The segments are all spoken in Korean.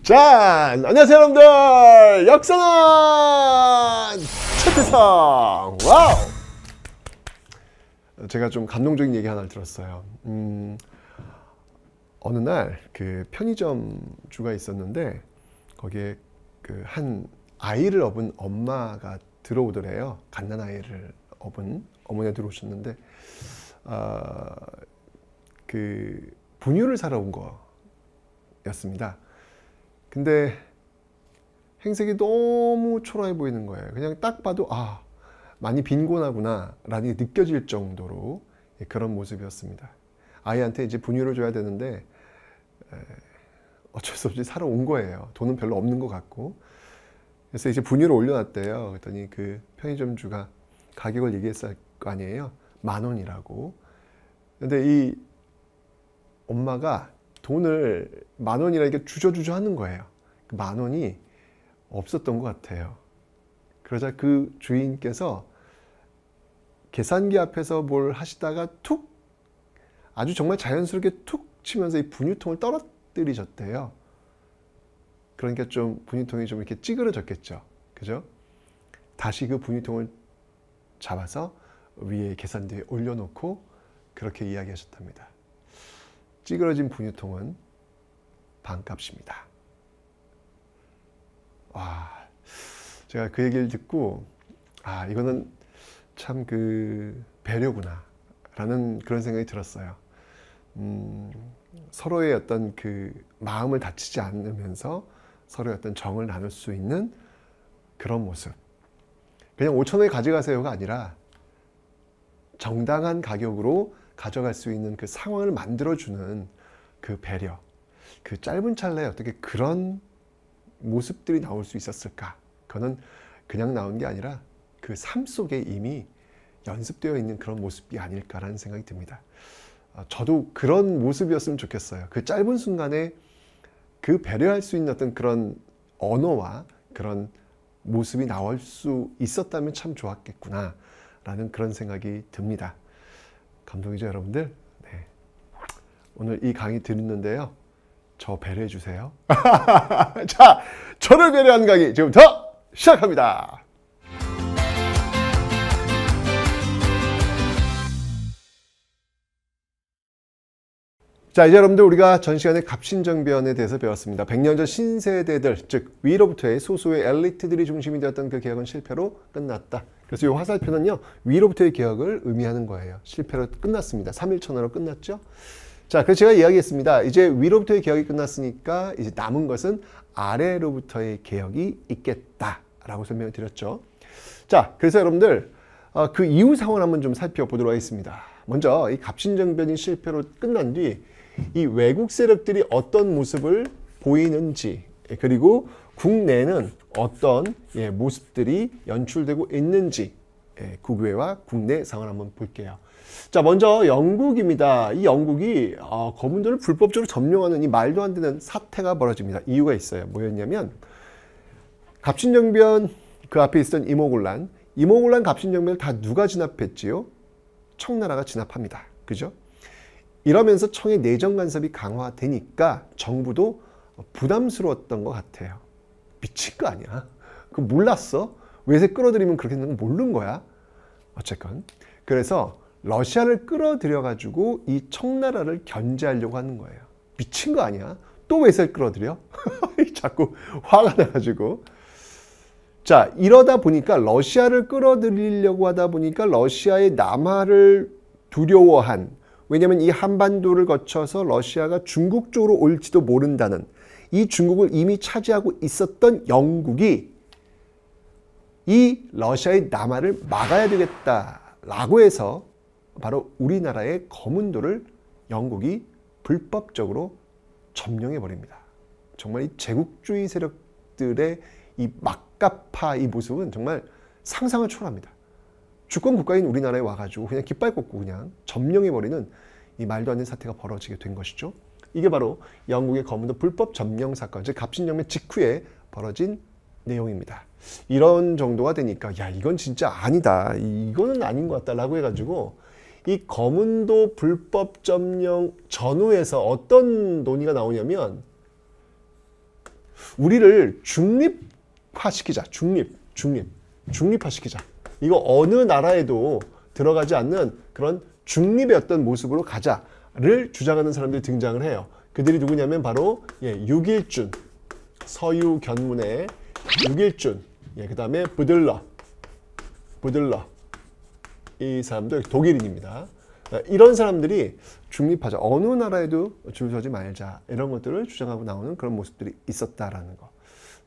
자, 안녕하세요 여러분들. 역사는 최태성. 와우. 제가 좀 감동적인 얘기 하나를 들었어요. 어느 날 그 편의점주가 있었는데 거기에 그 한 아이를 업은 엄마가 들어오더래요. 갓난아이를 업은 어머니가 들어오셨는데 그 분유를 사러 온 거였습니다. 근데 행색이 너무 초라해 보이는 거예요. 그냥 딱 봐도 많이 빈곤하구나 라는 게 느껴질 정도로 그런 모습이었습니다. 아이한테 이제 분유를 줘야 되는데 어쩔 수 없이 사러 온 거예요. 돈은 별로 없는 것 같고. 그래서 이제 분유를 올려놨대요. 그랬더니 그 편의점주가 가격을 얘기했을 거 아니에요. 10,000원이라고. 근데 이 엄마가 돈을 10,000원이라 이렇게 주저주저 하는 거예요. 그 10,000원이 없었던 것 같아요. 그러자 그 주인께서 계산기 앞에서 뭘 하시다가 툭, 아주 정말 자연스럽게 툭 치면서 이 분유통을 떨어뜨리셨대요. 그러니까 좀 분유통이 좀 이렇게 찌그러졌겠죠. 그죠? 다시 그 분유통을 잡아서 위에 계산대에 올려놓고 그렇게 이야기하셨답니다. 찌그러진 분유통은 반값입니다. 와, 제가 그 얘기를 듣고 이거는 참 그 배려구나 라는 그런 생각이 들었어요. 서로의 어떤 그 마음을 다치지 않으면서 서로의 어떤 정을 나눌 수 있는 그런 모습. 그냥 5,000원에 가져가세요가 아니라 정당한 가격으로 가져갈 수 있는 그 상황을 만들어주는 그 배려. 그 짧은 찰나에 어떻게 그런 모습들이 나올 수 있었을까? 그거는 그냥 나온 게 아니라 그 삶 속에 이미 연습되어 있는 그런 모습이 아닐까라는 생각이 듭니다. 저도 그런 모습이었으면 좋겠어요. 그 짧은 순간에 그 배려할 수 있는 어떤 그런 언어와 그런 모습이 나올 수 있었다면 참 좋았겠구나 라는 그런 생각이 듭니다. 감동이죠 여러분들? 네. 오늘 이 강의 듣는데요, 저 배려해 주세요. 자, 저를 배려하는 강의 지금부터 시작합니다. 자, 이제 여러분들 우리가 전 시간에 갑신정변에 대해서 배웠습니다. 100년 전 신세대들, 즉 위로부터의 소수의 엘리트들이 중심이 되었던 그 개혁은 실패로 끝났다. 그래서 이 화살표는요, 위로부터의 개혁을 의미하는 거예요. 실패로 끝났습니다. 3.1천하로 끝났죠. 자, 그래서 제가 이야기했습니다. 이제 위로부터의 개혁이 끝났으니까 이제 남은 것은 아래로부터의 개혁이 있겠다라고 설명을 드렸죠. 자, 그래서 여러분들 그 이후 상황을 한번 좀 살펴보도록 하겠습니다. 먼저 이 갑신정변이 실패로 끝난 뒤 이 외국 세력들이 어떤 모습을 보이는지, 그리고 국내는 어떤 모습들이 연출되고 있는지, 국외와 국내 상황을 한번 볼게요. 자, 먼저 영국입니다. 이 영국이 거문들을 불법적으로 점령하는 이 말도 안 되는 사태가 벌어집니다. 이유가 있어요. 뭐였냐면 갑신정변 그 앞에 있었던 이모곤란 갑신정변을 다 누가 진압했지요? 청나라가 진압합니다. 그죠? 이러면서 청의 내정 간섭이 강화되니까 정부도 부담스러웠던 것 같아요. 미친 거 아니야? 그거 몰랐어? 외세 끌어들이면 그렇게 되는 거 모르는 거야? 어쨌건 그래서 러시아를 끌어들여 가지고 이 청나라를 견제하려고 하는 거예요. 미친 거 아니야? 또 외세를 끌어들여? 자꾸 화가 나가지고. 자, 이러다 보니까 러시아를 끌어들이려고 하다 보니까 러시아의 남하를 두려워한, 왜냐하면 이 한반도를 거쳐서 러시아가 중국 쪽으로 올지도 모른다는, 이 중국을 이미 차지하고 있었던 영국이 이 러시아의 남하를 막아야 되겠다라고 해서 바로 우리나라의 거문도를 영국이 불법적으로 점령해 버립니다. 정말 이 제국주의 세력들의 이 막가파 이 모습은 정말 상상을 초월합니다. 주권 국가인 우리나라에 와가지고 그냥 깃발 꽂고 그냥 점령해버리는 이 말도 안 되는 사태가 벌어지게 된 것이죠. 이게 바로 영국의 거문도 불법 점령 사건, 즉 갑신정변 직후에 벌어진 내용입니다. 이런 정도가 되니까 야, 이건 진짜 아니다, 이거는 아닌 것 같다라고 해가지고 이 거문도 불법 점령 전후에서 어떤 논의가 나오냐면 우리를 중립화시키자. 중립화시키자. 이거 어느 나라에도 들어가지 않는 그런 중립의 어떤 모습으로 가자를 주장하는 사람들이 등장을 해요. 그들이 누구냐면 바로 육일준, 서유 견문의 육일준, 그 다음에 부들러, 이 사람도 독일인입니다. 이런 사람들이 중립하자, 어느 나라에도 줄 서지 말자, 이런 것들을 주장하고 나오는 그런 모습들이 있었다라는 거.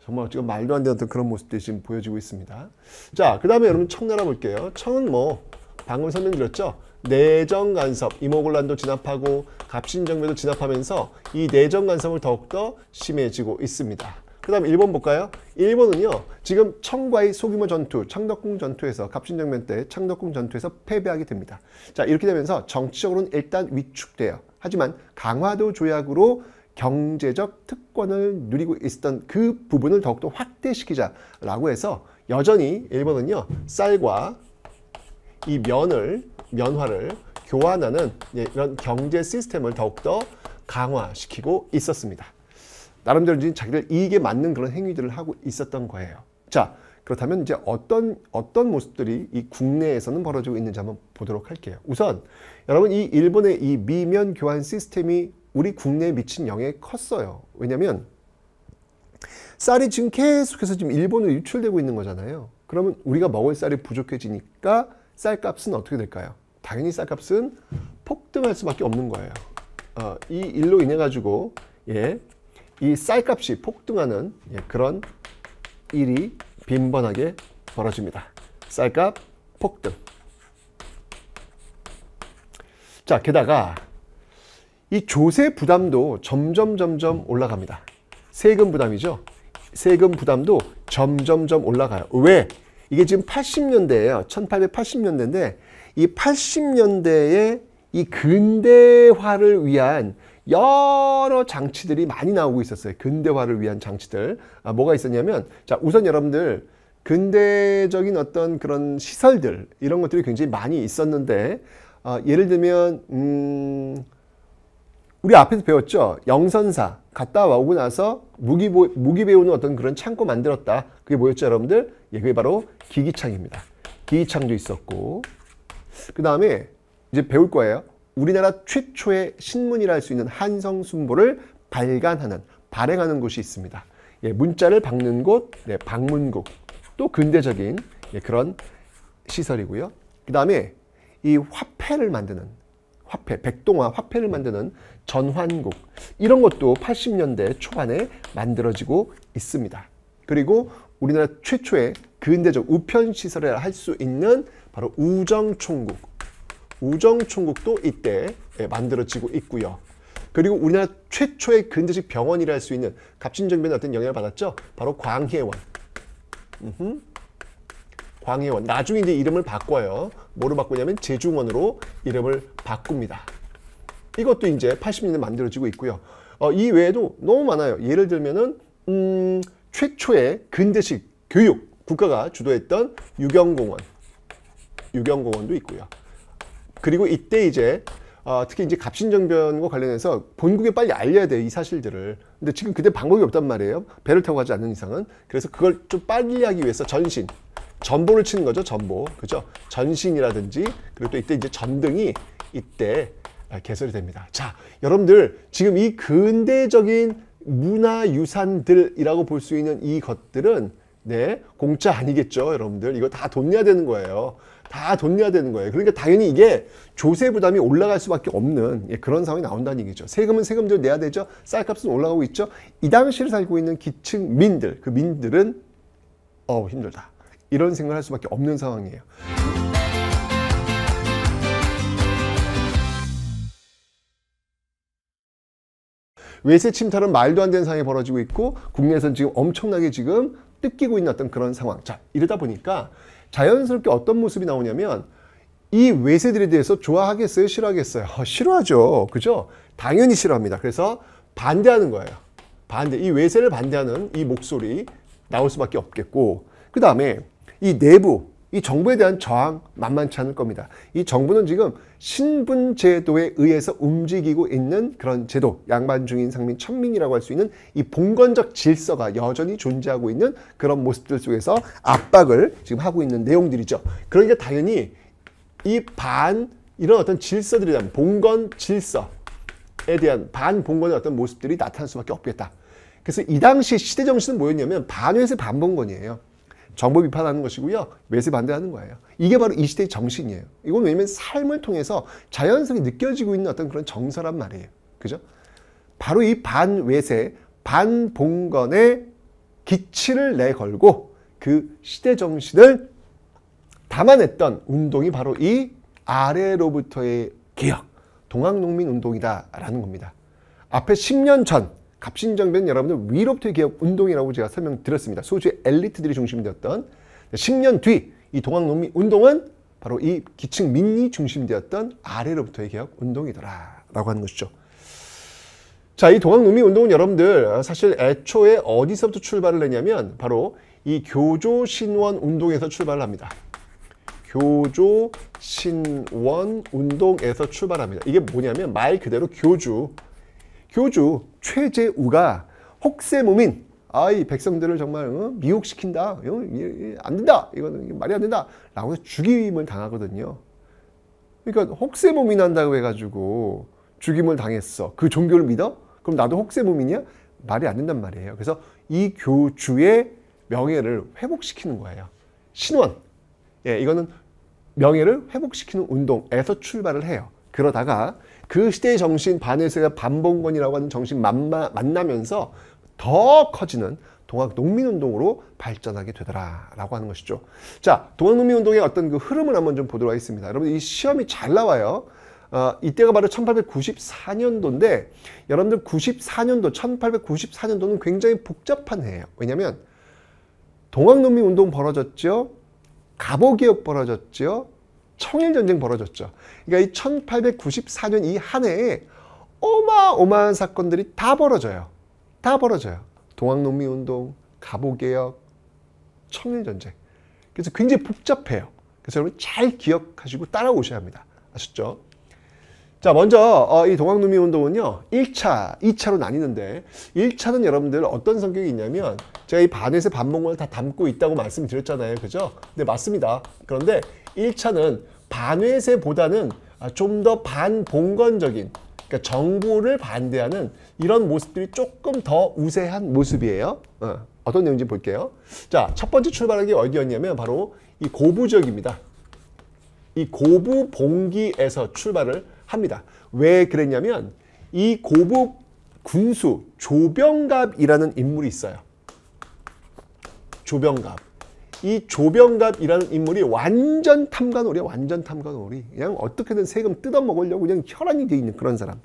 정말 지금 말도 안 되는 그런 모습들이 지금 보여지고 있습니다. 자, 그 다음에 여러분 청나라 볼게요. 청은 뭐 방금 설명드렸죠. 내정 간섭, 이모곤란도 진압하고 갑신정변도 진압하면서 이 내정 간섭을 더욱더 심해지고 있습니다. 그 다음에 일본 볼까요? 일본은요, 지금 청과의 소규모 전투, 창덕궁 전투에서, 갑신정변 때 창덕궁 전투에서 패배하게 됩니다. 자, 이렇게 되면서 정치적으로는 일단 위축돼요. 하지만 강화도 조약으로 경제적 특권을 누리고 있었던 그 부분을 더욱더 확대시키자라고 해서 여전히 일본은요, 쌀과 이 면화를 교환하는 이런 경제 시스템을 더욱더 강화시키고 있었습니다. 나름대로 자기들 이익에 맞는 그런 행위들을 하고 있었던 거예요. 자, 그렇다면 이제 어떤 모습들이 이 국내에서는 벌어지고 있는지 한번 보도록 할게요. 우선 여러분, 이 일본의 이 미면 교환 시스템이 우리 국내에 미친 영향이 컸어요. 왜냐면 쌀이 지금 계속해서 지금 일본으로 유출되고 있는 거잖아요. 그러면 우리가 먹을 쌀이 부족해지니까 쌀값은 어떻게 될까요? 당연히 쌀값은 폭등할 수밖에 없는 거예요. 이 일로 인해 가지고 이 쌀값이 폭등하는 그런 일이 빈번하게 벌어집니다. 쌀값 폭등. 자, 게다가 이 조세 부담도 점점 올라갑니다. 세금 부담이죠. 세금 부담도 점점 올라가요. 왜? 이게 지금 80년대예요. 1880년대인데 이 80년대에 이 근대화를 위한 여러 장치들이 많이 나오고 있었어요. 근대화를 위한 장치들. 뭐가 있었냐면, 자, 우선 여러분들 근대적인 어떤 그런 시설들, 이런 것들이 굉장히 많이 있었는데, 예를 들면 우리 앞에서 배웠죠. 영선사 갔다 오고 나서 무기 배우는 어떤 그런 창고 만들었다. 그게 뭐였죠, 여러분들? 그게 바로 기기창입니다. 기기창도 있었고, 그 다음에 이제 배울 거예요. 우리나라 최초의 신문이라 할 수 있는 한성순보를 발행하는 곳이 있습니다. 문자를 박는 곳, 방문국. 또 근대적인 그런 시설이고요. 그 다음에 이 화폐를 만드는, 백동화 화폐를 만드는 전환국. 이런 것도 80년대 초반에 만들어지고 있습니다. 그리고 우리나라 최초의 근대적 우편시설이라 할 수 있는 바로 우정총국도 이때 만들어지고 있고요. 그리고 우리나라 최초의 근대적 병원이라 할 수 있는, 갑신정변에 어떤 영향을 받았죠? 바로 광해원. 광해원. 나중에 이제 이름을 바꿔요. 뭐로 바꾸냐면 제중원으로 이름을 바꿉니다. 이것도 이제 80년대 만들어지고 있고요. 이 외에도 너무 많아요. 예를 들면은 최초의 근대식 교육, 국가가 주도했던 유경공원도 있고요. 그리고 이때 이제 특히 이제 갑신정변과 관련해서 본국에 빨리 알려야 돼요, 이 사실들을. 근데 지금 그때 방법이 없단 말이에요. 배를 타고 가지 않는 이상은. 그래서 그걸 좀 빨리 하기 위해서 전보를 치는 거죠, 전보. 그죠? 전신이라든지, 그리고 또 이때 이제 전등이 이때 개설이 됩니다. 자, 여러분들 지금 이 근대적인 문화유산들이라고 볼 수 있는 이 것들은 공짜 아니겠죠, 여러분들. 이거 다 돈 내야 되는 거예요. 다 돈 내야 되는 거예요. 그러니까 당연히 이게 조세 부담이 올라갈 수밖에 없는 그런 상황이 나온다는 얘기죠. 세금은 세금대로 내야 되죠. 쌀값은 올라가고 있죠. 이 당시를 살고 있는 기층민들, 그 민들은 힘들다. 이런 생각을 할 수밖에 없는 상황이에요. 외세 침탈은 말도 안 되는 상황이 벌어지고 있고, 국내에서는 지금 엄청나게 지금 뜯기고 있는 어떤 그런 상황. 자, 이러다 보니까 자연스럽게 어떤 모습이 나오냐면, 이 외세들에 대해서 좋아하겠어요? 싫어하겠어요? 싫어하죠. 그죠? 당연히 싫어합니다. 그래서 반대하는 거예요. 이 외세를 반대하는 이 목소리 나올 수밖에 없겠고, 그 다음에 이 내부, 이 정부에 대한 저항 만만치 않을 겁니다. 이 정부는 지금 신분제도에 의해서 움직이고 있는 그런 제도, 양반, 중인, 상민, 천민이라고 할 수 있는 이 봉건적 질서가 여전히 존재하고 있는 그런 모습들 속에서 압박을 지금 하고 있는 내용들이죠. 그러니까 당연히 이런 어떤 질서들에 대한 봉건 질서에 대한 반봉건의 어떤 모습들이 나타날 수밖에 없겠다. 그래서 이 당시 시대 정신은 뭐였냐면 반외세 반봉건이에요. 정부 비판하는 것이고요. 외세 반대하는 거예요. 이게 바로 이 시대의 정신이에요. 이건 왜냐면 삶을 통해서 자연스럽게 느껴지고 있는 어떤 그런 정서란 말이에요. 그죠? 바로 이 반외세, 반봉건의 기치를 내걸고 그 시대 정신을 담아냈던 운동이 바로 이 아래로부터의 개혁, 동학농민운동이다라는 겁니다. 앞에 10년 전 갑신정변은 여러분들 위로부터의 개혁 운동이라고 제가 설명드렸습니다. 소수의 엘리트들이 중심이 되었던 10년 뒤 이 동학농민 운동은 바로 이 기층 민이 중심이 되었던 아래로부터의 개혁 운동이더라 라고 하는 것이죠. 자, 이 동학농민 운동은 여러분들 사실 애초에 어디서부터 출발을 했냐면 바로 이 교조신원 운동에서 출발을 합니다. 교조신원 운동에서 출발합니다. 이게 뭐냐면 말 그대로 교주 최재우가 혹세무민, 이 백성들을 정말 미혹시킨다, 안 된다, 이거는 말이 안 된다 라고 해서 죽임을 당하거든요. 그러니까 혹세무민 한다고 해가지고 죽임을 당했어. 그 종교를 믿어? 그럼 나도 혹세무민이야? 말이 안 된단 말이에요. 그래서 이 교주의 명예를 회복시키는 거예요. 신원, 이거는 명예를 회복시키는 운동에서 출발을 해요. 그러다가 그 시대의 정신, 반외세가 반봉건이라고 하는 정신 만나면서 더 커지는 동학농민운동으로 발전하게 되더라라고 하는 것이죠. 자, 동학농민운동의 어떤 그 흐름을 한번 좀 보도록 하겠습니다. 여러분, 이 시험이 잘 나와요. 이때가 바로 1894년도인데 여러분들 1894년도는 굉장히 복잡한 해예요. 왜냐하면 동학농민운동 벌어졌죠. 갑오개혁 벌어졌죠. 청일전쟁 벌어졌죠. 그러니까 이 1894년 이 한 해에 어마어마한 사건들이 다 벌어져요. 동학농민운동, 갑오개혁, 청일전쟁. 그래서 굉장히 복잡해요. 그래서 여러분 잘 기억하시고 따라오셔야 합니다. 아셨죠? 자, 먼저 이 동학농민운동은요 1차, 2차로 나뉘는데 1차는 여러분들 어떤 성격이 있냐면 제가 이 반외세 반봉건을 다 담고 있다고 말씀드렸잖아요. 그죠? 네, 맞습니다. 그런데 1차는 반외세보다는 좀 더 반봉건적인, 그러니까 정부를 반대하는 이런 모습들이 조금 더 우세한 모습이에요. 어떤 내용인지 볼게요. 자, 첫 번째 출발하기 어디였냐면 바로 이 고부 지역입니다. 이 고부 봉기에서 출발을 합니다. 왜 그랬냐면 이 고부 군수 조병갑이라는 인물이 있어요. 조병갑. 이 조병갑이라는 인물이 완전 탐관오리야. 완전 탐관오리. 그냥 어떻게든 세금 뜯어먹으려고 그냥 혈안이 돼 있는 그런 사람.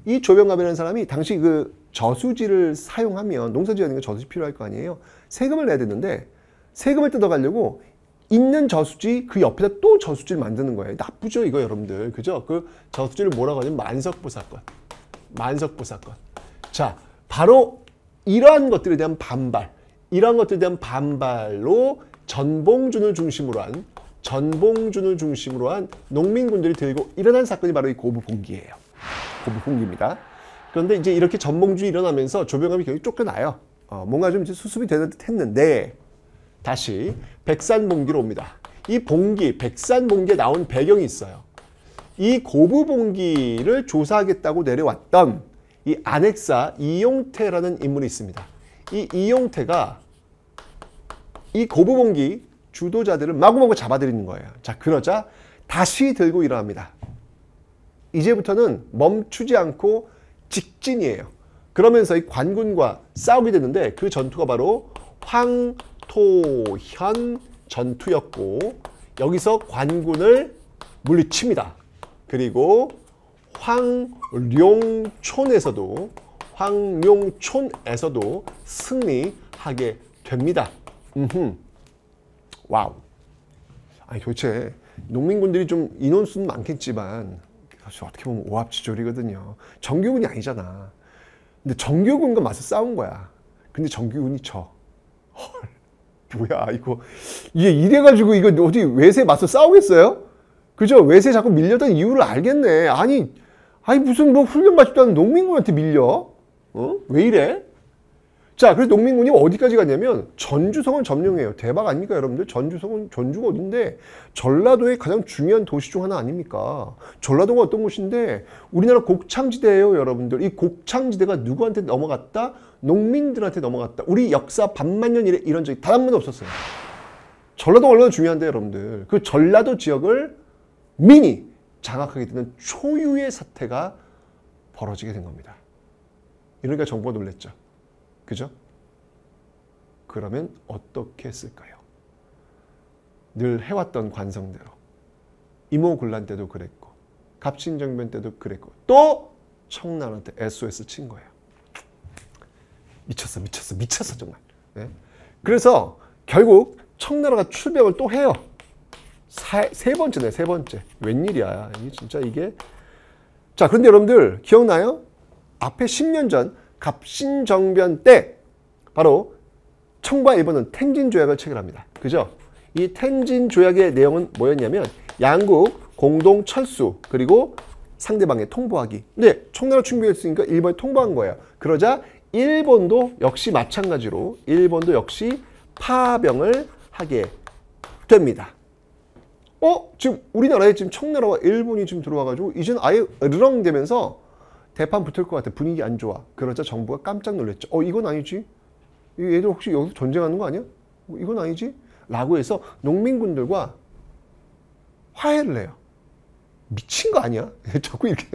이 조병갑이라는 사람이 당시 그 저수지를 사용하면 농사지어야 저수지 필요할 거 아니에요. 세금을 내야 되는데 세금을 뜯어가려고 있는 저수지 그 옆에다 또 저수지를 만드는 거예요. 나쁘죠 이거 여러분들. 그죠? 그 저수지를 뭐라고 하냐면 만석부 사건. 만석부 사건. 자, 바로 이러한 것들에 대한 반발. 이러한 것들에 대한 반발로 전봉준을 중심으로 한 농민군들이 들고 일어난 사건이 바로 이 고부봉기예요. 고부봉기입니다. 그런데 이제 이렇게 전봉준이 일어나면서 조병갑이 결국 쫓겨나요. 뭔가 좀 이제 수습이 되는 듯 했는데 다시 백산봉기로 옵니다. 이 봉기, 백산봉기에 나온 배경이 있어요. 이 고부봉기를 조사하겠다고 내려왔던 이 안핵사 이용태라는 인물이 있습니다. 이 이용태가 이 고부봉기 주도자들을 마구마구 잡아들이는 거예요. 자, 그러자 다시 들고 일어납니다. 이제부터는 멈추지 않고 직진이에요. 그러면서 이 관군과 싸우게 됐는데 그 전투가 바로 황토현 전투였고 여기서 관군을 물리칩니다. 그리고 황룡촌에서도 승리하게 됩니다. 와우. 아니 도대체 농민군들이 좀 인원수는 많겠지만 어떻게 보면 오합지졸이거든요. 정규군이 아니잖아. 근데 정규군과 맞서 싸운 거야. 근데 정규군이 져. 헐. 뭐야 이거 이게 이래가지고 이거 어디 외세 맞서 싸우겠어요? 그죠? 외세 자꾸 밀렸던 이유를 알겠네. 아니 무슨 뭐 훈련 받지도 않은 농민군한테 밀려? 왜 이래? 자, 그래서 농민군이 어디까지 갔냐면 전주성을 점령해요. 대박 아닙니까, 여러분들? 전주가 어딘데? 전라도의 가장 중요한 도시 중 하나 아닙니까? 전라도가 어떤 곳인데 우리나라 곡창지대예요, 여러분들. 이 곡창지대가 누구한테 넘어갔다? 농민들한테 넘어갔다. 우리 역사 반만년 이래 이런 적이 단 한 번도 없었어요. 전라도가 얼마나 중요한데, 여러분들. 그 전라도 지역을 민이 장악하게 되는 초유의 사태가 벌어지게 된 겁니다. 이러니까 정부가 놀랬죠. 그죠? 그러면 어떻게 했을까요? 늘 해왔던 관성대로 임오군란 때도 그랬고 갑신정변 때도 그랬고 또 청나라한테 SOS 친 거예요. 미쳤어 정말. 네? 그래서 결국 청나라가 출병을 또 해요. 세 번째네, 세 번째. 웬일이야. 이게. 자, 그런데 여러분들 기억나요? 앞에 10년 전 갑신정변 때 바로 청과 일본은 텐진조약을 체결합니다. 그죠? 이 텐진조약의 내용은 뭐였냐면 양국 공동 철수 그리고 상대방에 통보하기. 근데 청나라 충돌했으니까 일본에 통보한 거예요. 그러자 일본도 역시 마찬가지로 일본도 역시 파병을 하게 됩니다. 지금 우리나라에 지금 청나라와 일본이 지금 들어와가지고 이제는 아예 으르렁대면서 대판 붙을 것 같아. 분위기 안 좋아. 그러자 정부가 깜짝 놀랐죠. 이건 아니지. 얘들 혹시 여기서 전쟁하는 거 아니야? 이건 아니지. 라고 해서 농민군들과 화해를 해요. 미친 거 아니야? 자꾸 이렇게.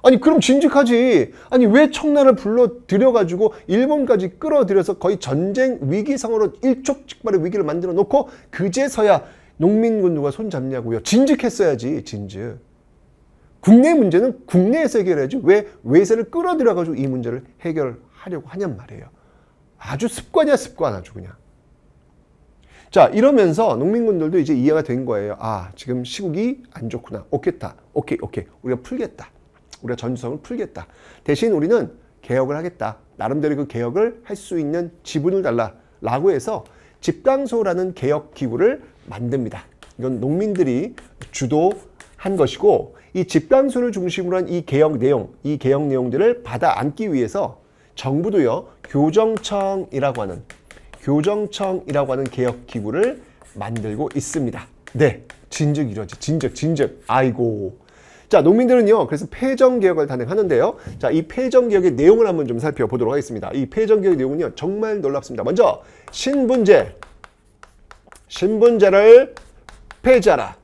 아니 그럼 진즉하지. 아니 왜 청나라를 불러들여가지고 일본까지 끌어들여서 거의 전쟁 위기 상황으로 일촉즉발의 위기를 만들어 놓고 그제서야 농민군들과 손잡냐고요. 진즉했어야지. 진즉. 국내 문제는 국내에서 해결해야지 왜 외세를 끌어들여가지고 이 문제를 해결하려고 하냔 말이에요. 아주 습관이야 습관 아주 그냥. 자 이러면서 농민군들도 이제 이해가 된 거예요. 지금 시국이 안 좋구나. 오케이 우리가 풀겠다. 우리가 전주성을 풀겠다. 대신 우리는 개혁을 하겠다. 나름대로 그 개혁을 할 수 있는 지분을 달라 라고 해서 집강소라는 개혁기구를 만듭니다. 이건 농민들이 주도한 것이고 이 집강소를 중심으로 한 이 개혁 내용들을 받아 안기 위해서 정부도요 교정청이라고 하는 개혁 기구를 만들고 있습니다. 네, 진즉 이러지. 진즉. 아이고. 자, 농민들은요 그래서 폐정 개혁을 단행하는데요. 자, 이 폐정 개혁의 내용을 한번 좀 살펴보도록 하겠습니다. 이 폐정 개혁 내용은요 정말 놀랍습니다. 먼저 신분제를 폐지하라.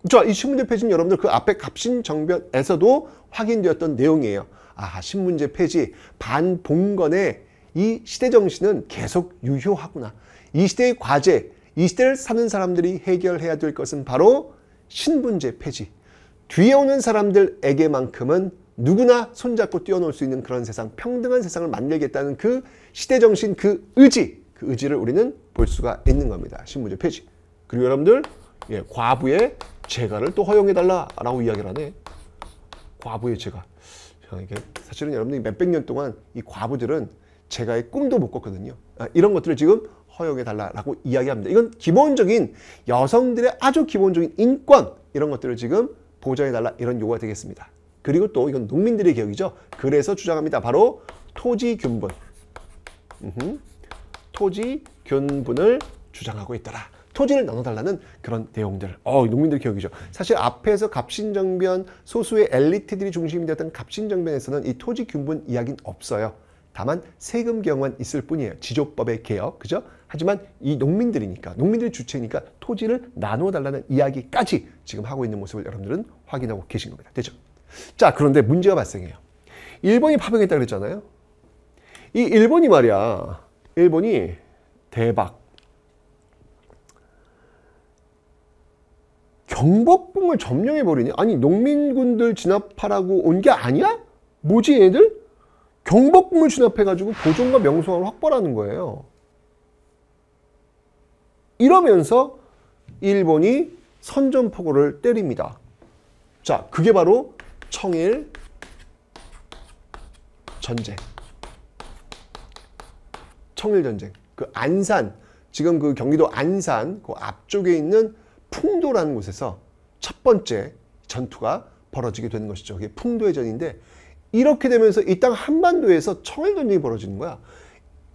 자, 이 신분제 폐지는 여러분들 그 앞에 갑신정변에서도 확인되었던 내용이에요. 신분제 폐지, 반봉건의 이 시대 정신은 계속 유효하구나. 이 시대의 과제, 이 시대를 사는 사람들이 해결해야 될 것은 바로 신분제 폐지. 뒤에 오는 사람들에게만큼은 누구나 손잡고 뛰어놀 수 있는 그런 세상, 평등한 세상을 만들겠다는 그 시대 정신, 그 의지를 우리는 볼 수가 있는 겁니다. 신분제 폐지. 그리고 여러분들 과부의 재가를 또 허용해달라라고 이야기를 하네. 과부의 재가. 이게 사실은 여러분들이 몇백 년 동안 이 과부들은 재가의 꿈도 못 꿨거든요. 이런 것들을 지금 허용해달라라고 이야기합니다. 이건 기본적인 여성들의 아주 기본적인 인권 이런 것들을 지금 보장해달라 이런 요구가 되겠습니다. 그리고 또 이건 농민들의 개혁이죠. 그래서 주장합니다. 바로 토지균분. 토지균분을 주장하고 있더라. 토지를 나눠달라는 그런 내용들. 농민들 개혁이죠. 사실 앞에서 갑신정변 소수의 엘리트들이 중심이 되었던 갑신정변에서는 이 토지균분 이야기는 없어요. 다만 세금 개혁만 있을 뿐이에요. 지조법의 개혁, 그죠? 하지만 이 농민들이니까, 농민들이 주체니까 토지를 나눠달라는 이야기까지 지금 하고 있는 모습을 여러분들은 확인하고 계신 겁니다. 되죠? 자, 그런데 문제가 발생해요. 일본이 파병했다 그랬잖아요. 이 일본이 말이야, 일본이 대박. 경복궁을 점령해버리니? 아니 농민군들 진압하라고 온 게 아니야? 뭐지 얘들? 경복궁을 진압해가지고 보존과 명성을 확보하는 거예요. 이러면서 일본이 선전포고를 때립니다. 자, 그게 바로 청일 전쟁. 청일 전쟁. 그 안산 지금 그 경기도 안산 그 앞쪽에 있는 풍도라는 곳에서 첫 번째 전투가 벌어지게 되는 것이죠. 그게 풍도의 전인데 이렇게 되면서 이 땅 한반도에서 청일전쟁이 벌어지는 거야.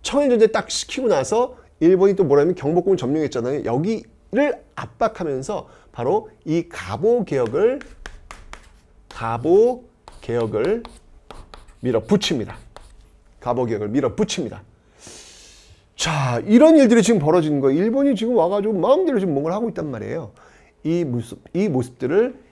청일전쟁 딱 시키고 나서 일본이 또 뭐라면 경복궁을 점령했잖아요. 여기를 압박하면서 바로 이 가보 개혁을 밀어붙입니다. 가보 개혁을 밀어붙입니다. 자, 이런 일들이 지금 벌어지는 거예요. 일본이 지금 와가지고 마음대로 지금 뭔가를 하고 있단 말이에요. 이 모습들을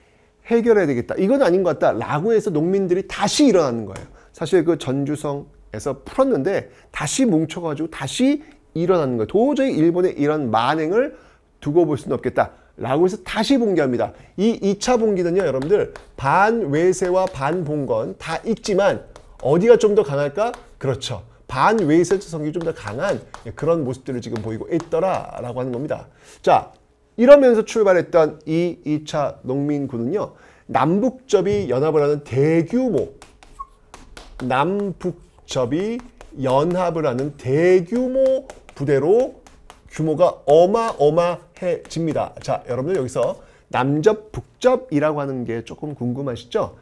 해결해야 되겠다. 이건 아닌 것 같다. 라고 해서 농민들이 다시 일어나는 거예요. 사실 그 전주성에서 풀었는데 다시 뭉쳐가지고 다시 일어나는 거예요. 도저히 일본의 이런 만행을 두고 볼 수는 없겠다. 라고 해서 다시 봉기합니다. 이 2차 봉기는요, 여러분들, 반외세와 반봉건 다 있지만 어디가 좀 더 강할까? 그렇죠. 반외세적 성격이 좀 더 강한 그런 모습들을 지금 보이고 있더라라고 하는 겁니다. 자, 이러면서 출발했던 이 2차 농민군은요, 남북접이 연합을 하는 대규모, 남북접이 연합을 하는 대규모 부대로 규모가 어마어마해집니다. 자, 여러분들 여기서 남접, 북접이라고 하는 게 조금 궁금하시죠?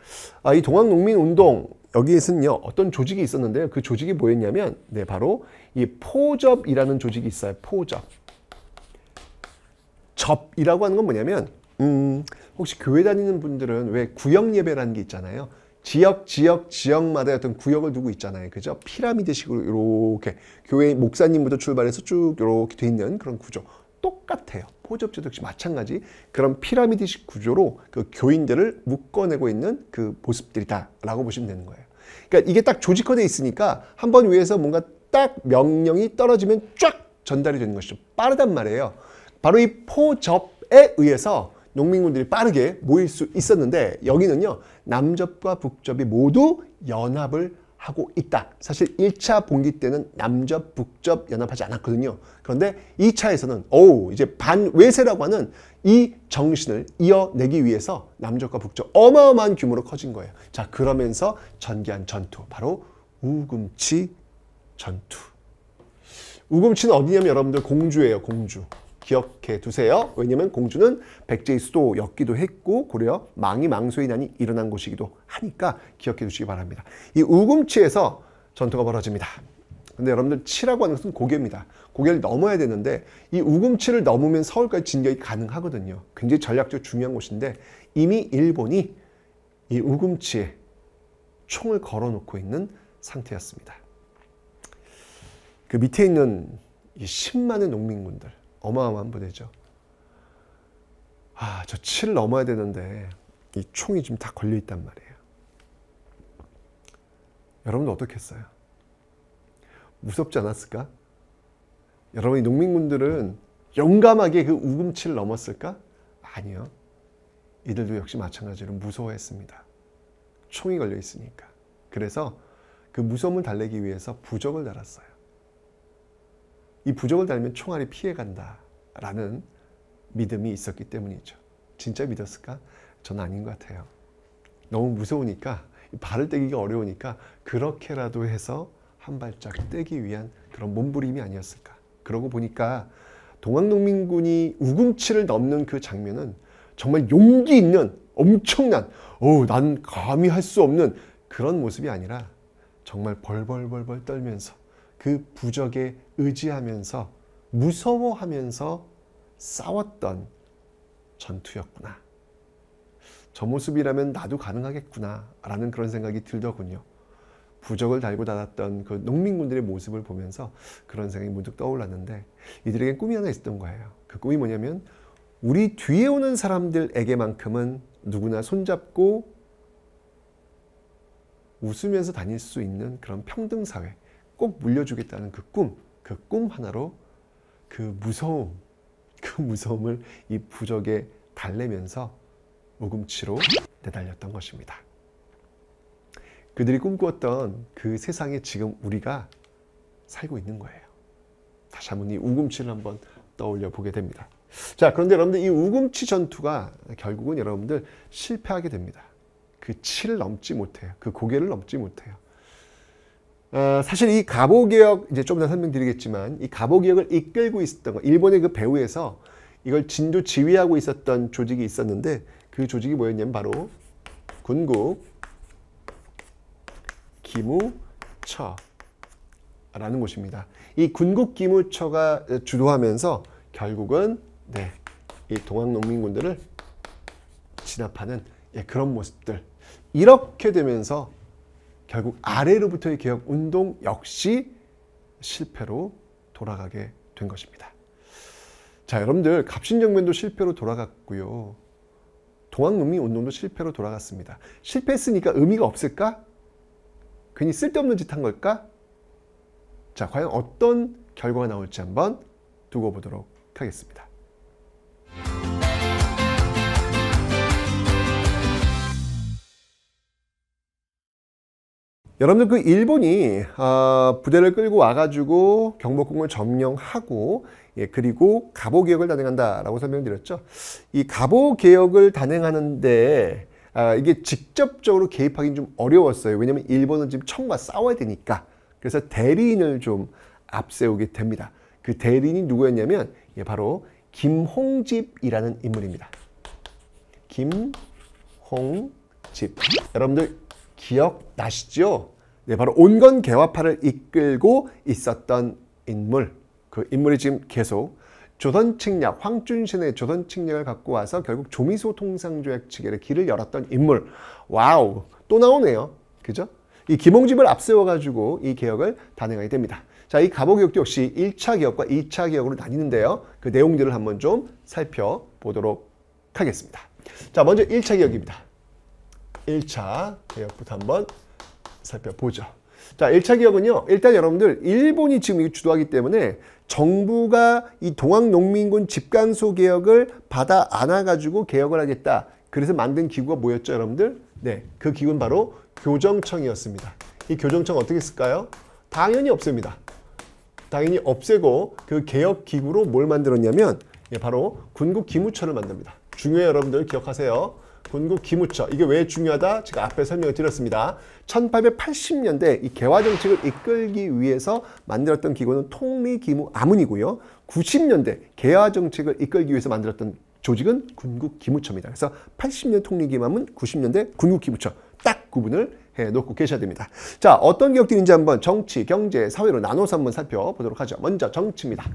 이 동학농민운동, 여기에서는요, 어떤 조직이 있었는데요. 그 조직이 뭐였냐면, 네, 바로 이 포접이라는 조직이 있어요. 포접. 접이라고 하는 건 뭐냐면, 혹시 교회 다니는 분들은 왜 구역 예배라는 게 있잖아요. 지역마다 어떤 구역을 두고 있잖아요. 그죠? 피라미드식으로 이렇게 교회 목사님부터 출발해서 쭉 이렇게 돼 있는 그런 구조. 똑같아요. 포접제도 역시 마찬가지 그런 피라미드식 구조로 그 교인들을 묶어내고 있는 그 모습들이다라고 보시면 되는 거예요. 그러니까 이게 딱 조직화되어 있으니까 한번 위에서 뭔가 딱 명령이 떨어지면 쫙 전달이 되는 것이죠. 빠르단 말이에요. 바로 이 포접에 의해서 농민군들이 빠르게 모일 수 있었는데 여기는요, 남접과 북접이 모두 연합을 하고 있다. 사실 1차 봉기 때는 남접, 북접 연합하지 않았거든요. 그런데 2차에서는 이제 반외세라고 하는 이 정신을 이어내기 위해서 남접과 북접 어마어마한 규모로 커진 거예요. 자, 그러면서 전개한 전투, 바로 우금치 전투. 우금치는 어디냐면 여러분들 공주예요, 공주. 기억해 두세요. 왜냐면 공주는 백제의 수도였기도 했고 고려 망이망소의 난이 일어난 곳이기도 하니까 기억해 두시기 바랍니다. 이 우금치에서 전투가 벌어집니다. 근데 여러분들 치라고 하는 것은 고개입니다. 고개를 넘어야 되는데 이 우금치를 넘으면 서울까지 진격이 가능하거든요. 굉장히 전략적으로 중요한 곳인데 이미 일본이 이 우금치에 총을 걸어놓고 있는 상태였습니다. 그 밑에 있는 이 10만의 농민군들, 어마어마한 부대죠. 저 7 넘어야 되는데 이 총이 지금 다 걸려있단 말이에요. 여러분도 어떻겠어요? 무섭지 않았을까? 여러분, 이 농민군들은 용감하게 그 우금치를 넘었을까? 아니요. 이들도 역시 마찬가지로 무서워했습니다. 총이 걸려 있으니까. 그래서 그 무서움을 달래기 위해서 부적을 달았어요. 이 부적을 달면 총알이 피해간다 라는 믿음이 있었기 때문이죠. 진짜 믿었을까? 저는 아닌 것 같아요. 너무 무서우니까, 발을 떼기가 어려우니까 그렇게라도 해서 한 발짝 떼기 위한 그런 몸부림이 아니었을까. 그러고 보니까 동학농민군이 우금치를 넘는 그 장면은 정말 용기 있는 엄청난, 난 감히 할 수 없는 그런 모습이 아니라 정말 벌벌벌벌 떨면서 그 부적에 의지하면서 무서워하면서 싸웠던 전투였구나. 저 모습이라면 나도 가능하겠구나 라는 그런 생각이 들더군요. 부적을 달고 다녔던 그 농민군들의 모습을 보면서 그런 생각이 문득 떠올랐는데 이들에겐 꿈이 하나 있었던 거예요. 그 꿈이 뭐냐면 우리 뒤에 오는 사람들에게만큼은 누구나 손잡고 웃으면서 다닐 수 있는 그런 평등사회 꼭 물려주겠다는 그 꿈 하나로 그 무서움을 이 부적에 달래면서 우금치로 내달렸던 것입니다. 그들이 꿈꾸었던 그 세상에 지금 우리가 살고 있는 거예요. 다시 한번 이 우금치를 한번 떠올려 보게 됩니다. 자, 그런데 여러분들 이 우금치 전투가 결국은 여러분들 실패하게 됩니다. 그 치를 넘지 못해요. 그 고개를 넘지 못해요. 사실 이 갑오개혁 이제 좀 더 설명드리겠지만 이 갑오개혁을 이끌고 있었던 거 일본의 그 배후에서 이걸 진두 지휘하고 있었던 조직이 있었는데 그 조직이 뭐였냐면 바로 군국 기무처라는 곳입니다. 이 군국 기무처가 주도하면서 결국은 이 동학농민군들을 진압하는 그런 모습들 이렇게 되면서 결국 아래로부터의 개혁운동 역시 실패로 돌아가게 된 것입니다. 자, 여러분들 갑신정변도 실패로 돌아갔고요. 동학농민운동도 실패로 돌아갔습니다. 실패했으니까 의미가 없을까? 괜히 쓸데없는 짓 한 걸까? 자, 과연 어떤 결과가 나올지 한번 두고 보도록 하겠습니다. 여러분들 그 일본이 부대를 끌고 와가지고 경복궁을 점령하고 그리고 갑오개혁을 단행한다라고 설명드렸죠. 이 갑오개혁을 단행하는데 이게 직접적으로 개입하기는 좀 어려웠어요. 왜냐하면 일본은 지금 청과 싸워야 되니까. 그래서 대리인을 좀 앞세우게 됩니다. 그 대리인이 누구였냐면 바로 김홍집이라는 인물입니다. 김홍집. 여러분들 기억나시죠? 네, 바로 온건개화파를 이끌고 있었던 인물. 그 인물이 지금 계속 조선칙략, 황준신의 조선칙략을 갖고 와서 결국 조미소 통상조약 체결의 길을 열었던 인물. 와우, 또 나오네요. 그죠? 이 김홍집을 앞세워가지고 이 개혁을 단행하게 됩니다. 자, 이 갑오개혁도 역시 1차 개혁과 2차 개혁으로 나뉘는데요. 그 내용들을 한번 좀 살펴보도록 하겠습니다. 자, 먼저 1차 개혁입니다. 1차 개혁부터 한번 살펴보죠. 자, 1차 개혁은요. 일단 여러분들 일본이 지금 주도하기 때문에 정부가 이 동학농민군 집간소 개혁을 받아 안아가지고 개혁을 하겠다. 그래서 만든 기구가 뭐였죠, 여러분들? 네, 그 기구는 바로 교정청이었습니다. 이 교정청 어떻게 쓸까요? 당연히 없앱니다. 당연히 없애고 그 개혁 기구로 뭘 만들었냐면 바로 군국 기무처를 만듭니다. 중요해요, 여러분들 기억하세요. 군국 기무처. 이게 왜 중요하다? 제가 앞에 설명을 드렸습니다. 1880년대 이 개화 정책을 이끌기 위해서 만들었던 기구는 통리기무아문이고요. 90년대 개화 정책을 이끌기 위해서 만들었던 조직은 군국 기무처입니다. 그래서 80년 통리기무아문, 90년대 군국 기무처 딱 구분을 해놓고 계셔야 됩니다. 자, 어떤 개혁들인지 한번 정치, 경제, 사회로 나눠서 한번 살펴보도록 하죠. 먼저 정치입니다.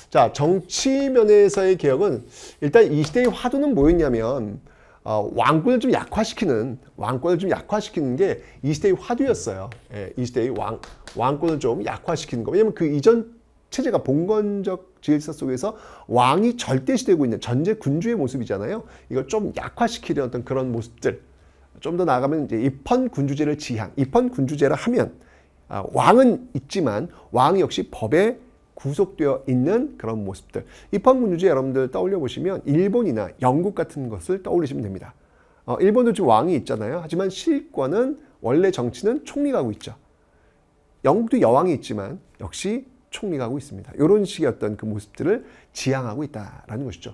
자, 정치 면에서의 개혁은 일단 이 시대의 화두는 뭐였냐면 왕권을 좀 약화시키는 게 이 시대의 화두였어요. 이 시대의 왕권을 좀 약화시키는 거. 왜냐면 그 이전 체제가 봉건적 질서 속에서 왕이 절대시되고 있는 전제 군주의 모습이잖아요. 이걸 좀 약화시키려는 어떤 그런 모습들. 좀 더 나아가면 이제 입헌군주제를 입헌군주제를 하면 왕은 있지만 왕 역시 법에 구속되어 있는 그런 모습들. 입헌군주제 여러분들 떠올려 보시면 일본이나 영국 같은 것을 떠올리시면 됩니다. 일본도 지금 왕이 있잖아요. 하지만 실권은 원래 정치는 총리가 하고 있죠. 영국도 여왕이 있지만 역시 총리가 하고 있습니다. 이런 식의 어떤 그 모습들을 지향하고 있다라는 것이죠.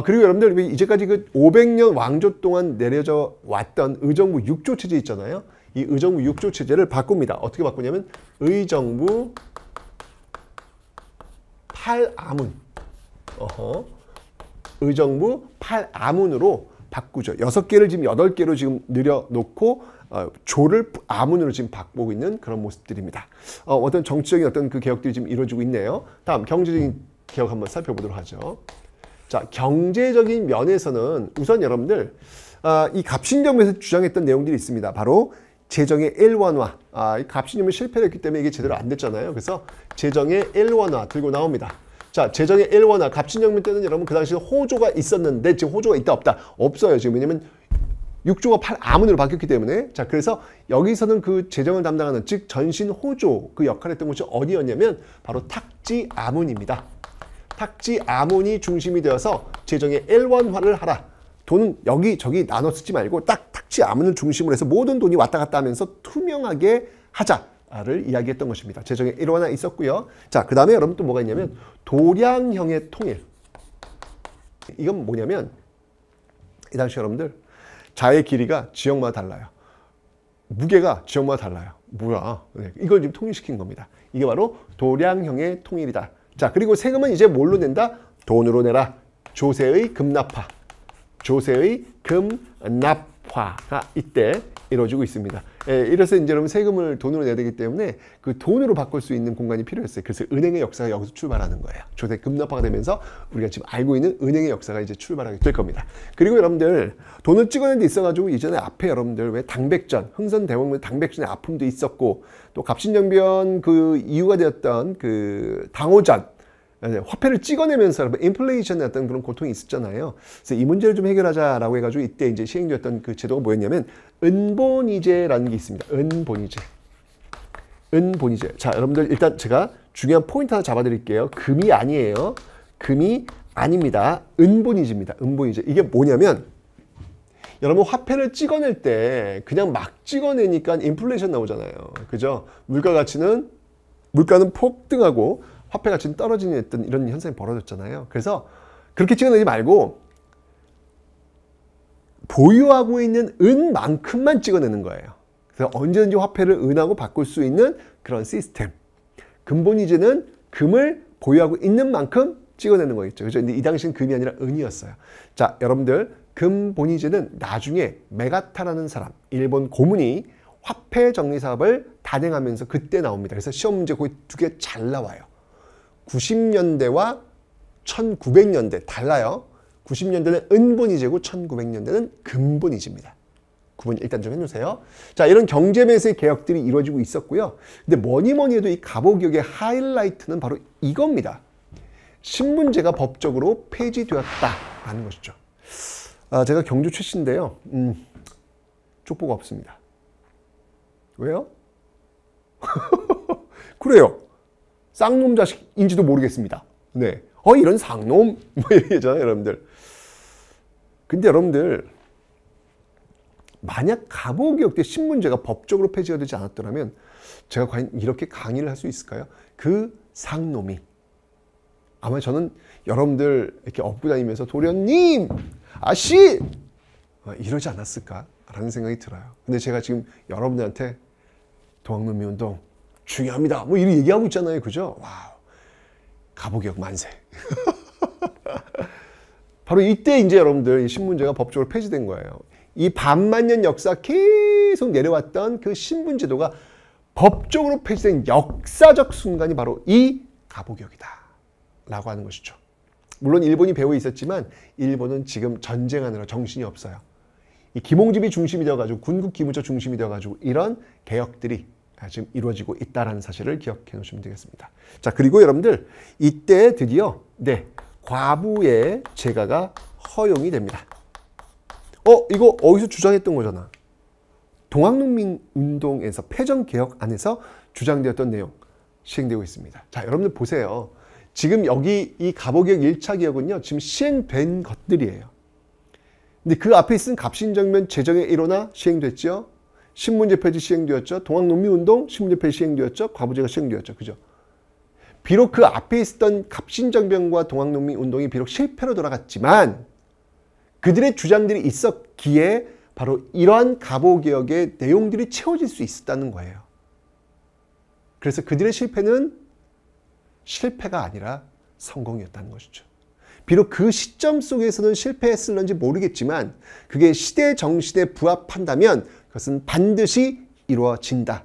그리고 여러분들 이제까지 그 500년 왕조 동안 내려져 왔던 의정부 6조 체제 있잖아요. 이 의정부 6조 체제를 바꿉니다. 어떻게 바꾸냐면 의정부 8아문. 의정부 8아문으로 바꾸죠. 6개를 지금 8개로 지금 늘려놓고 조를 아문으로 지금 바꾸고 있는 그런 모습들입니다. 어떤 정치적인 어떤 그 개혁들이 지금 이루어지고 있네요. 다음 경제적인 개혁 한번 살펴보도록 하죠. 자, 경제적인 면에서는 우선 여러분들 이 갑신정변에서 주장했던 내용들이 있습니다. 바로 재정의 일원화. 갑신정변이 실패했기 때문에 이게 제대로 안 됐잖아요. 그래서 재정의 일원화 들고 나옵니다. 자, 재정의 일원화. 갑신정변 때는 여러분 그 당시에 호조가 있었는데 지금 호조가 있다 없다? 없어요. 지금 왜냐면 6조가 8아문으로 바뀌었기 때문에. 자, 그래서 여기서는 그 재정을 담당하는 즉 전신 호조 그 역할을 했던 곳이 어디였냐면 바로 탁지아문입니다. 탁지아문이 중심이 되어서 재정의 일원화를 하라. 돈은 여기저기 나눠 쓰지 말고 딱 탁지아문을 중심으로 해서 모든 돈이 왔다 갔다 하면서 투명하게 하자를 이야기했던 것입니다. 재정의 일원화 있었고요. 자, 그 다음에 여러분 또 뭐가 있냐면 도량형의 통일. 이건 뭐냐면 이 당시 여러분들 자의 길이가 지역마다 달라요. 무게가 지역마다 달라요. 뭐야? 네, 이걸 지금 통일시킨 겁니다. 이게 바로 도량형의 통일이다. 자, 그리고 세금은 이제 뭘로 낸다? 돈으로 내라. 조세의 금납화. 조세의 금납화가 이때 이루어지고 있습니다. 예, 이래서 이제 여러분 세금을 돈으로 내야 되기 때문에 그 돈으로 바꿀 수 있는 공간이 필요했어요. 그래서 은행의 역사가 여기서 출발하는 거예요. 조세 금납화가 되면서 우리가 지금 알고 있는 은행의 역사가 이제 출발하게 될 겁니다. 그리고 여러분들 돈을 찍어낸 데 있어가지고 이전에 앞에 여러분들 왜 당백전, 흥선대원군 당백전의 아픔도 있었고 또 갑신정변 그 이유가 되었던 그 당호전 화폐를 찍어내면서 여러분 인플레이션의 어떤 그런 고통이 있었잖아요. 그래서 이 문제를 좀 해결하자라고 해가지고 이때 이제 시행되었던 그 제도가 뭐였냐면 은본위제라는 게 있습니다. 은본위제. 은본위제. 자, 여러분들 일단 제가 중요한 포인트 하나 잡아드릴게요. 금이 아니에요. 금이 아닙니다. 은본위제입니다. 은본위제. 이게 뭐냐면 여러분 화폐를 찍어낼 때 그냥 막 찍어내니까 인플레이션 나오잖아요. 그죠? 물가는 폭등하고 화폐 가치는 떨어지는 어떤 이런 현상이 벌어졌잖아요. 그래서 그렇게 찍어내지 말고 보유하고 있는 은만큼만 찍어내는 거예요. 그래서 언제든지 화폐를 은하고 바꿀 수 있는 그런 시스템. 금본위제는 금을 보유하고 있는 만큼 찍어내는 거겠죠. 그죠? 근데 이 당시는 금이 아니라 은이었어요. 자, 여러분들 금본위제는 나중에 메가타라는 사람, 일본 고문이 화폐 정리 사업을 단행하면서 그때 나옵니다. 그래서 시험 문제 거의 두 개 잘 나와요. 90년대와 1900년대 달라요. 90년대는 은본위제고 1900년대는 금본위제입니다. 구분 일단 좀 해주세요. 자, 이런 경제매세 개혁들이 이루어지고 있었고요. 근데 뭐니 해도 이 갑오개혁의 하이라이트는 바로 이겁니다. 신분제가 법적으로 폐지되었다라는 것이죠. 제가 경주 출신인데요. 족보가 없습니다. 왜요? 그래요. 쌍놈 자식인지도 모르겠습니다. 네. 이런 쌍놈? 뭐 이러잖아요, 여러분들. 근데 여러분들, 만약 갑오개혁 때 신문제가 법적으로 폐지가 되지 않았더라면 제가 과연 이렇게 강의를 할 수 있을까요? 그 쌍놈이. 아마 저는 여러분들 이렇게 업고 다니면서 도련님! 아씨! 이러지 않았을까라는 생각이 들어요. 근데 제가 지금 여러분들한테 동학농민운동 중요합니다. 뭐 이렇게 얘기하고 있잖아요. 그죠? 와우. 갑오개혁 만세. 바로 이때 이제 여러분들 이 신분제가 법적으로 폐지된 거예요. 이 반만년 역사 계속 내려왔던 그 신분제도가 법적으로 폐지된 역사적 순간이 바로 이 갑오개혁이다 라고 하는 것이죠. 물론 일본이 배후에 있었지만 일본은 지금 전쟁하느라 정신이 없어요. 이 김홍집이 중심이 되어가지고 군국 기무처 중심이 되어가지고 이런 개혁들이 지금 이루어지고 있다는 사실을 기억해 놓으시면 되겠습니다. 자, 그리고 여러분들 이때 드디어 과부의 재가가 허용이 됩니다. 이거 어디서 주장했던 거잖아. 동학농민운동에서 패전개혁 안에서 주장되었던 내용 시행되고 있습니다. 자, 여러분들 보세요. 지금 여기 이 갑오개혁 1차 개혁은요. 지금 시행된 것들이에요. 근데 그 앞에 있은 갑신정변 제정의 일원화 시행됐죠. 신문제 폐지 시행되었죠. 동학농민운동 신문제 폐지 시행되었죠. 과부제가 시행되었죠. 그죠? 비록 그 앞에 있었던 갑신정변과 동학농민운동이 비록 실패로 돌아갔지만 그들의 주장들이 있었기에 바로 이러한 갑오개혁의 내용들이 채워질 수 있었다는 거예요. 그래서 그들의 실패는 실패가 아니라 성공이었다는 것이죠. 비록 그 시점 속에서는 실패했을런지 모르겠지만 그게 시대 정신에 부합한다면 그것은 반드시 이루어진다.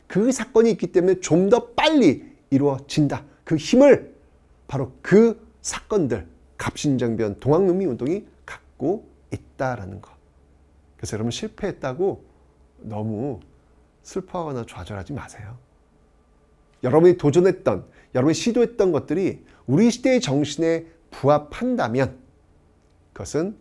그 사건이 있기 때문에 좀 더 빨리 이루어진다. 그 힘을 바로 그 사건들, 갑신정변, 동학농민운동이 갖고 있다라는 것. 그래서 여러분 실패했다고 너무 슬퍼하거나 좌절하지 마세요. 여러분이 도전했던, 여러분이 시도했던 것들이 우리 시대의 정신에 부합한다면 그것은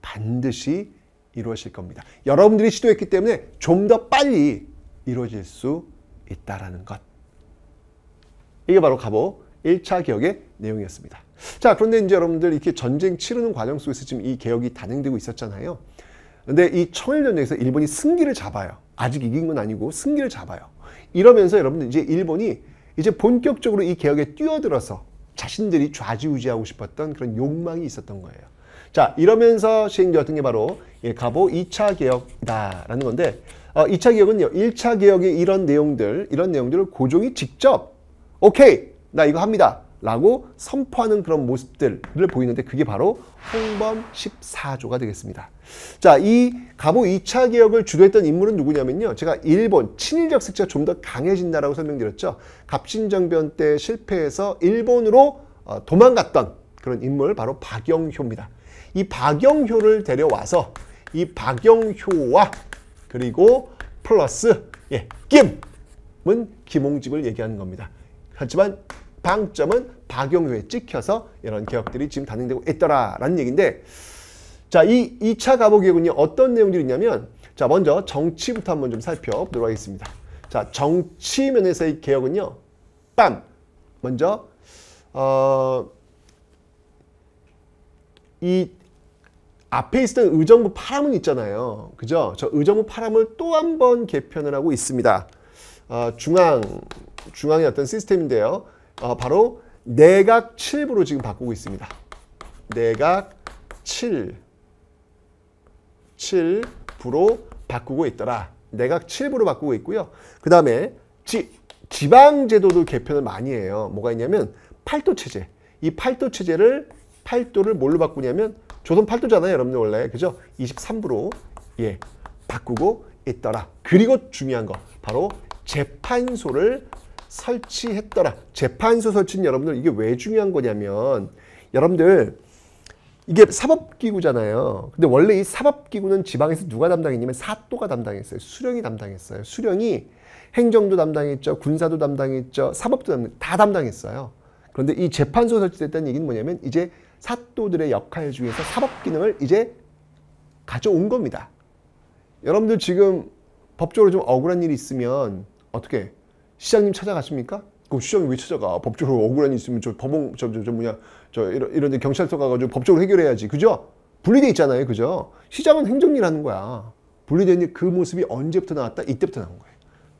반드시 이루어질 겁니다. 여러분들이 시도했기 때문에 좀 더 빨리 이루어질 수 있다는 것. 이게 바로 갑오 1차 개혁의 내용이었습니다. 자, 그런데 이제 여러분들 이렇게 전쟁 치르는 과정 속에서 지금 이 개혁이 단행되고 있었잖아요. 근데 이 청일전쟁에서 일본이 승기를 잡아요. 아직 이긴 건 아니고 승기를 잡아요. 이러면서 여러분들 이제 일본이 이제 본격적으로 이 개혁에 뛰어들어서 자신들이 좌지우지하고 싶었던 그런 욕망이 있었던 거예요. 자, 이러면서 시행되었던 게 바로 갑오 2차 개혁이다라는 건데 2차 개혁은요. 1차 개혁의 이런 내용들을 고종이 직접 오케이! 나 이거 합니다. 라고 선포하는 그런 모습들을 보이는데 그게 바로 홍범 14조가 되겠습니다. 자, 이 갑오 2차 개혁을 주도했던 인물은 누구냐면요. 제가 일본 친일적 색채가 좀 더 강해진다라고 설명드렸죠. 갑신정변 때 실패해서 일본으로 도망갔던 그런 인물 바로 박영효입니다. 이 박영효를 데려와서 이 박영효와 그리고 플러스 김은 김홍집을 얘기하는 겁니다. 하지만 방점은 박영효에 찍혀서 이런 개혁들이 지금 단행되고 있더라라는 얘기인데 자, 이 2차 갑오개혁은요. 어떤 내용들이 있냐면 자, 먼저 정치부터 한번 좀 살펴보도록 하겠습니다. 자, 정치 면에서의 개혁은요. 먼저 이 앞에 있었던 의정부 파람은 있잖아요. 그죠? 저 의정부 파람을 또 한 번 개편을 하고 있습니다. 중앙의 어떤 시스템인데요. 바로 내각 7부로 지금 바꾸고 있습니다. 내각 7부로 바꾸고 있더라. 내각 7부로 바꾸고 있고요. 그 다음에 지방제도도 개편을 많이 해요. 뭐가 있냐면 팔도체제. 이 팔도체제를 팔도를 뭘로 바꾸냐면 조선 팔도잖아요. 여러분들 원래. 그죠? 23부로 바꾸고 있더라. 그리고 중요한 거 바로 재판소를 설치했더라. 재판소 설치는 여러분들 이게 왜 중요한 거냐면 여러분들 이게 사법기구잖아요. 근데 원래 이 사법기구는 지방에서 누가 담당했냐면 사또가 담당했어요. 수령이 담당했어요. 수령이 행정도 담당했죠. 군사도 담당했죠. 사법도 다 담당했어요. 그런데 이 재판소 설치됐다는 얘기는 뭐냐면 이제 사또들의 역할 중에서 사법 기능을 이제 가져온 겁니다. 여러분들 지금 법적으로 좀 억울한 일이 있으면 어떻게 시장님 찾아가십니까? 그럼 시장님 왜 찾아가? 법적으로 억울한 일이 있으면 이런 데 경찰서 가가지고 법적으로 해결해야지. 그죠? 분리돼 있잖아요. 그죠? 시장은 행정일 하는 거야. 분리된 그 모습이 언제부터 나왔다? 이때부터 나온 거예요.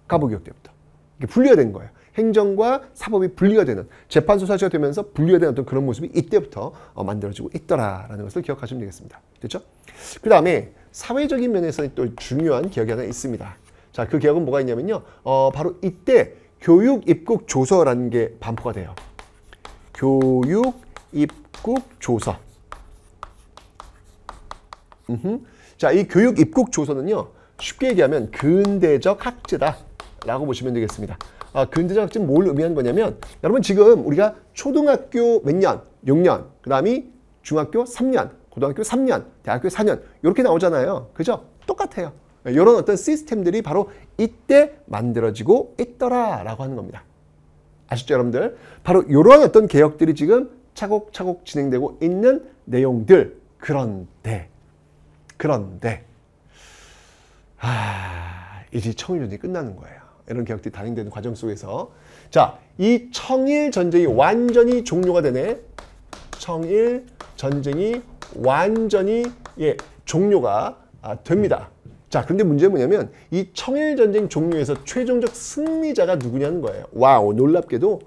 갑오개혁 때부터. 이게 분리가 된 거예요. 행정과 사법이 분리가 되는 재판소 설치가 되면서 분리가 되는 어떤 그런 모습이 이때부터 만들어지고 있더라라는 것을 기억하시면 되겠습니다. 됐죠? 그 다음에 사회적인 면에서 또 중요한 개혁이 하나 있습니다. 자, 그 개혁은 뭐가 있냐면요. 바로 이때 교육입국조서라는 게 반포가 돼요. 교육입국조서. 자, 이 교육입국조서는요. 쉽게 얘기하면 근대적 학제다라고 보시면 되겠습니다. 근대적 학제는 뭘 의미하는 거냐면 여러분 지금 우리가 초등학교 몇 년? 6년. 그 다음이 중학교 3년. 고등학교 3년. 대학교 4년. 이렇게 나오잖아요. 그죠? 똑같아요. 이런 어떤 시스템들이 바로 이때 만들어지고 있더라라고 하는 겁니다. 아시죠, 여러분들? 바로 이러한 어떤 개혁들이 지금 차곡차곡 진행되고 있는 내용들. 그런데 이제 청일전쟁이 끝나는 거예요. 이런 개혁들이 단행되는 과정 속에서 자, 이 청일전쟁이 완전히 종료가 되네. 청일전쟁이 완전히 종료가 됩니다. 자, 그런데 문제는 뭐냐면 이 청일전쟁 종료에서 최종적 승리자가 누구냐는 거예요. 와우, 놀랍게도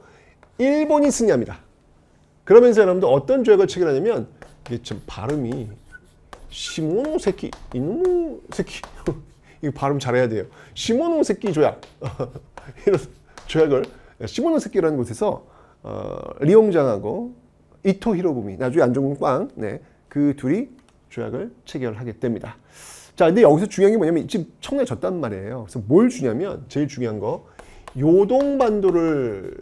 일본이 승리합니다. 그러면서 여러분들 어떤 조약을 체결하냐면 이게 좀 발음이 시모노세키, 이놈 새끼 이거 발음 잘해야 돼요. 시모노세키 조약 이런 조약을 시모노세키라는 곳에서 리옹장하고 이토 히로부미 나중에 안종국 빵 그 둘이 조약을 체결하게 됩니다. 자, 근데 여기서 중요한 게 뭐냐면 지금 청나라에 졌단 말이에요. 그래서 뭘 주냐면 제일 중요한 거 요동반도를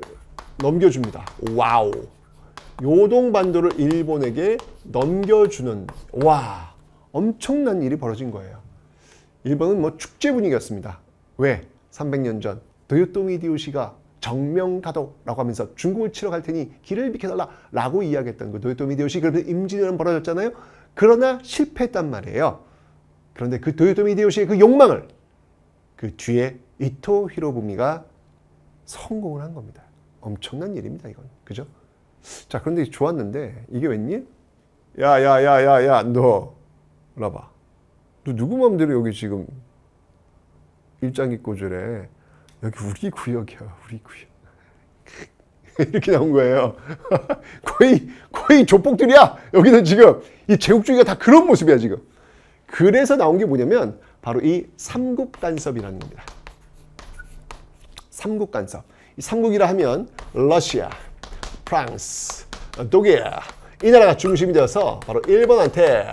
넘겨줍니다. 와우. 요동반도를 일본에게 넘겨주는 와 엄청난 일이 벌어진 거예요. 일본은 뭐 축제 분위기였습니다. 왜? 300년 전 도요토미 히데요시가 정명가도라고 하면서 중국을 치러 갈 테니 길을 비켜달라라고 이야기했던 그 도요토미 히데요시 그래서 임진왜란 벌어졌잖아요. 그러나 실패했단 말이에요. 그런데 그 도요토미 히데요시의 그 욕망을 그 뒤에 이토 히로부미가 성공을 한 겁니다. 엄청난 일입니다, 이건. 그죠? 자, 그런데 좋았는데 이게 웬일? 야, 너 봐봐. 너 누구 맘대로 여기 지금 일장 입고 저래. 여기 우리 구역이야, 우리 구역. 이렇게 나온 거예요. 거의 조폭들이야. 여기는 지금 이 제국주의가 다 그런 모습이야 지금. 그래서 나온 게 뭐냐면 바로 이 삼국 간섭이라는 겁니다. 삼국 간섭. 이 삼국이라 하면 러시아, 프랑스, 독일 이 나라가 중심이 되어서 바로 일본한테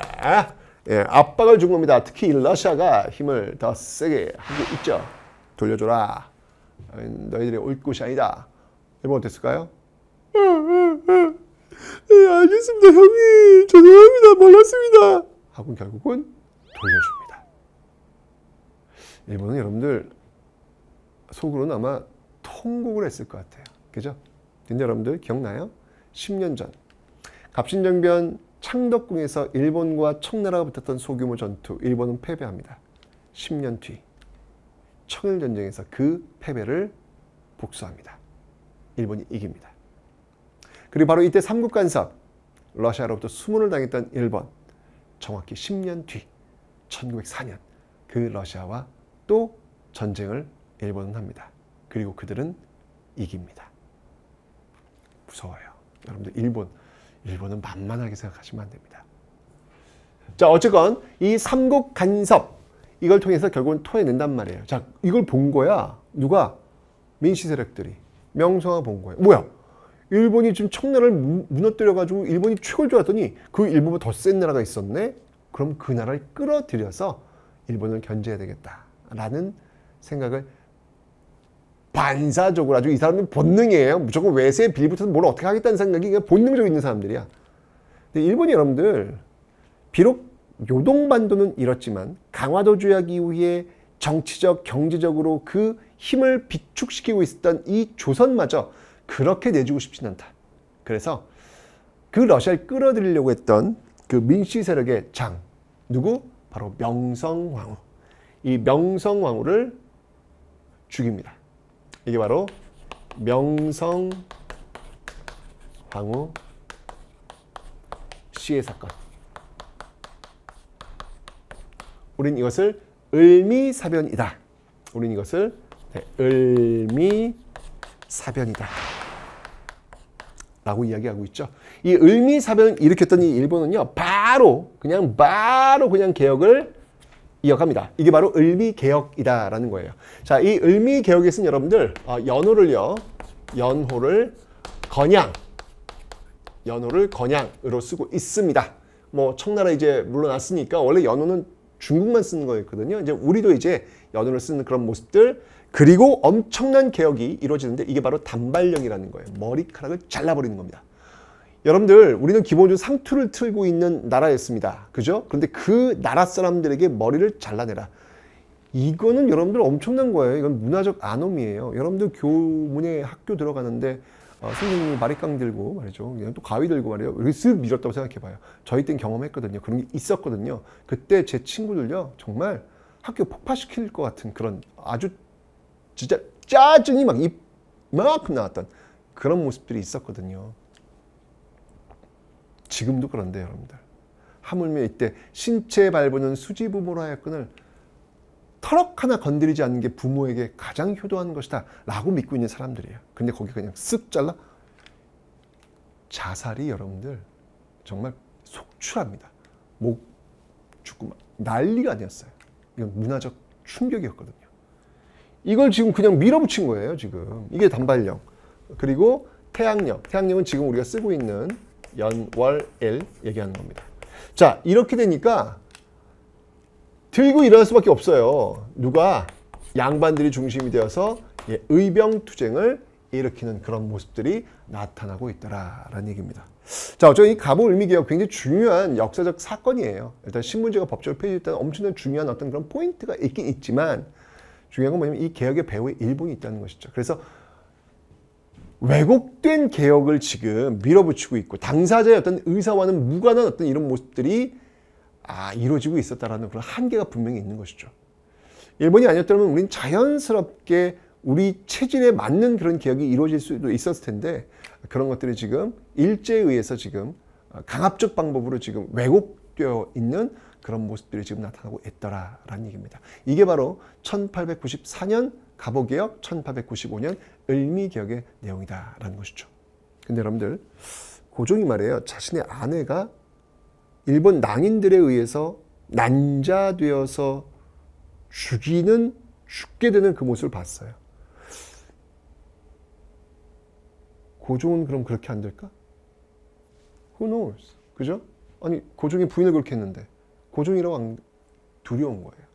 압박을 준 겁니다. 특히 러시아가 힘을 더 세게 하고 있죠. 돌려줘라. 너희들이 올 곳이 아니다. 일본 어땠을까요? 알겠습니다 형님. 죄송합니다. 몰랐습니다. 하고 결국은 돌려줍니다. 일본은 여러분들 속으로는 아마 통곡을 했을 것 같아요. 그죠? 근데 여러분들 기억나요? 10년 전 갑신정변 창덕궁에서 일본과 청나라가 붙었던 소규모 전투, 일본은 패배합니다. 10년 뒤 청일전쟁에서 그 패배를 복수합니다. 일본이 이깁니다. 그리고 바로 이때 삼국간섭, 러시아로부터 수문을 당했던 일본, 정확히 10년 뒤 1904년 그 러시아와 또 전쟁을 일본은 합니다. 그리고 그들은 이깁니다. 무서워요. 여러분들 일본은 만만하게 생각하시면 안 됩니다. 자, 어쨌건 이 삼국 간섭 이걸 통해서 결국은 토해낸단 말이에요. 자, 이걸 본 거야. 누가? 민씨 세력들이. 명성황 본 거예요. 뭐야? 일본이 지금 청나라를 무너뜨려가지고 일본이 최고일 줄 알았더니 그 일본보다 더 센 나라가 있었네? 그럼 그 나라를 끌어들여서 일본을 견제해야 되겠다라는 생각을 반사적으로 아주 이 사람은 본능이에요. 무조건 외세에 빌붙어서 뭘 어떻게 하겠다는 생각이 그냥 본능적으로 있는 사람들이야. 근데 일본이 여러분들 비록 요동반도는 잃었지만 강화도 조약 이후에 정치적, 경제적으로 그 힘을 비축시키고 있었던 이 조선마저 그렇게 내주고 싶진 않다. 그래서 그 러시아를 끌어들이려고 했던 그 민씨 세력의 장 누구? 바로 명성황후. 이 명성황후를 죽입니다. 이게 바로 명성황후 시해 사건. 우린 이것을 을미사변이다. 우린 이것을 을미사변이다 라고 이야기하고 있죠. 이 을미사변을 일으켰던 이 일본은요, 바로 그냥 개혁을 이어갑니다. 이게 바로 을미개혁이다라는 거예요. 자, 이 을미개혁에서는 여러분들 연호를 건양으로 쓰고 있습니다. 뭐 청나라 이제 물러났으니까 원래 연호는 중국만 쓰는 거였거든요. 이제 우리도 이제 연호를 쓰는 그런 모습들, 그리고 엄청난 개혁이 이루어지는데 이게 바로 단발령이라는 거예요. 머리카락을 잘라버리는 겁니다. 여러분들 우리는 기본적으로 상투를 틀고 있는 나라였습니다. 그죠? 그런데 그 나라 사람들에게 머리를 잘라내라. 이거는 여러분들 엄청난 거예요. 이건 문화적 아놈이에요. 여러분들 교문에 학교 들어가는데 선생님이 마리깡 들고 말이죠. 그냥 또 가위 들고 말이에요. 이렇게 쓱 밀었다고 생각해봐요. 저희 땐 경험했거든요. 그런 게 있었거든요. 그때 제 친구들요. 정말 학교 폭파시킬 것 같은 그런 아주 진짜 짜증이 막 이만큼 나왔던 그런 모습들이 있었거든요. 지금도 그런데 여러분들. 하물며 이때 신체 발부는 수지부모로 하였거늘 털럭 하나 건드리지 않는 게 부모에게 가장 효도하는 것이다 라고 믿고 있는 사람들이에요. 근데 거기 그냥 쓱 잘라 자살이 여러분들 정말 속출합니다. 목 죽고 막 난리가 아니었어요. 이건 문화적 충격이었거든요. 이걸 지금 그냥 밀어붙인 거예요. 지금 이게 단발령. 그리고 태양령. 태양령은 지금 우리가 쓰고 있는 연월일 얘기하는 겁니다. 자, 이렇게 되니까 들고 일어날 수밖에 없어요. 누가? 양반들이 중심이 되어서 의병투쟁을 일으키는 그런 모습들이 나타나고 있더라라는 얘기입니다. 자, 어쩌면 이 갑오을미개혁 굉장히 중요한 역사적 사건이에요. 일단 신문제가 법적으로 폐지됐다는 엄청난 중요한 어떤 그런 포인트가 있긴 있지만 중요한 건 뭐냐면 이 개혁의 배후에 일본이 있다는 것이죠. 그래서 왜곡된 개혁을 지금 밀어붙이고 있고 당사자의 어떤 의사와는 무관한 어떤 이런 모습들이 이루어지고 있었다라는 그런 한계가 분명히 있는 것이죠. 일본이 아니었다면 우린 자연스럽게 우리 체질에 맞는 그런 개혁이 이루어질 수도 있었을 텐데 그런 것들이 지금 일제에 의해서 지금 강압적 방법으로 지금 왜곡되어 있는 그런 모습들이 지금 나타나고 있더라라는 얘기입니다. 이게 바로 1894년 갑오개혁, 1895년 을미개혁의 내용이다라는 것이죠. 근데 여러분들 고종이 말이에요. 자신의 아내가 일본 낭인들에 의해서 난자되어서 죽게 되는 그 모습을 봤어요. 고종은 그럼 그렇게 안 될까? Who knows? 그죠? 아니, 고종이 부인을 그렇게 했는데 고종이라고 두려운 거예요.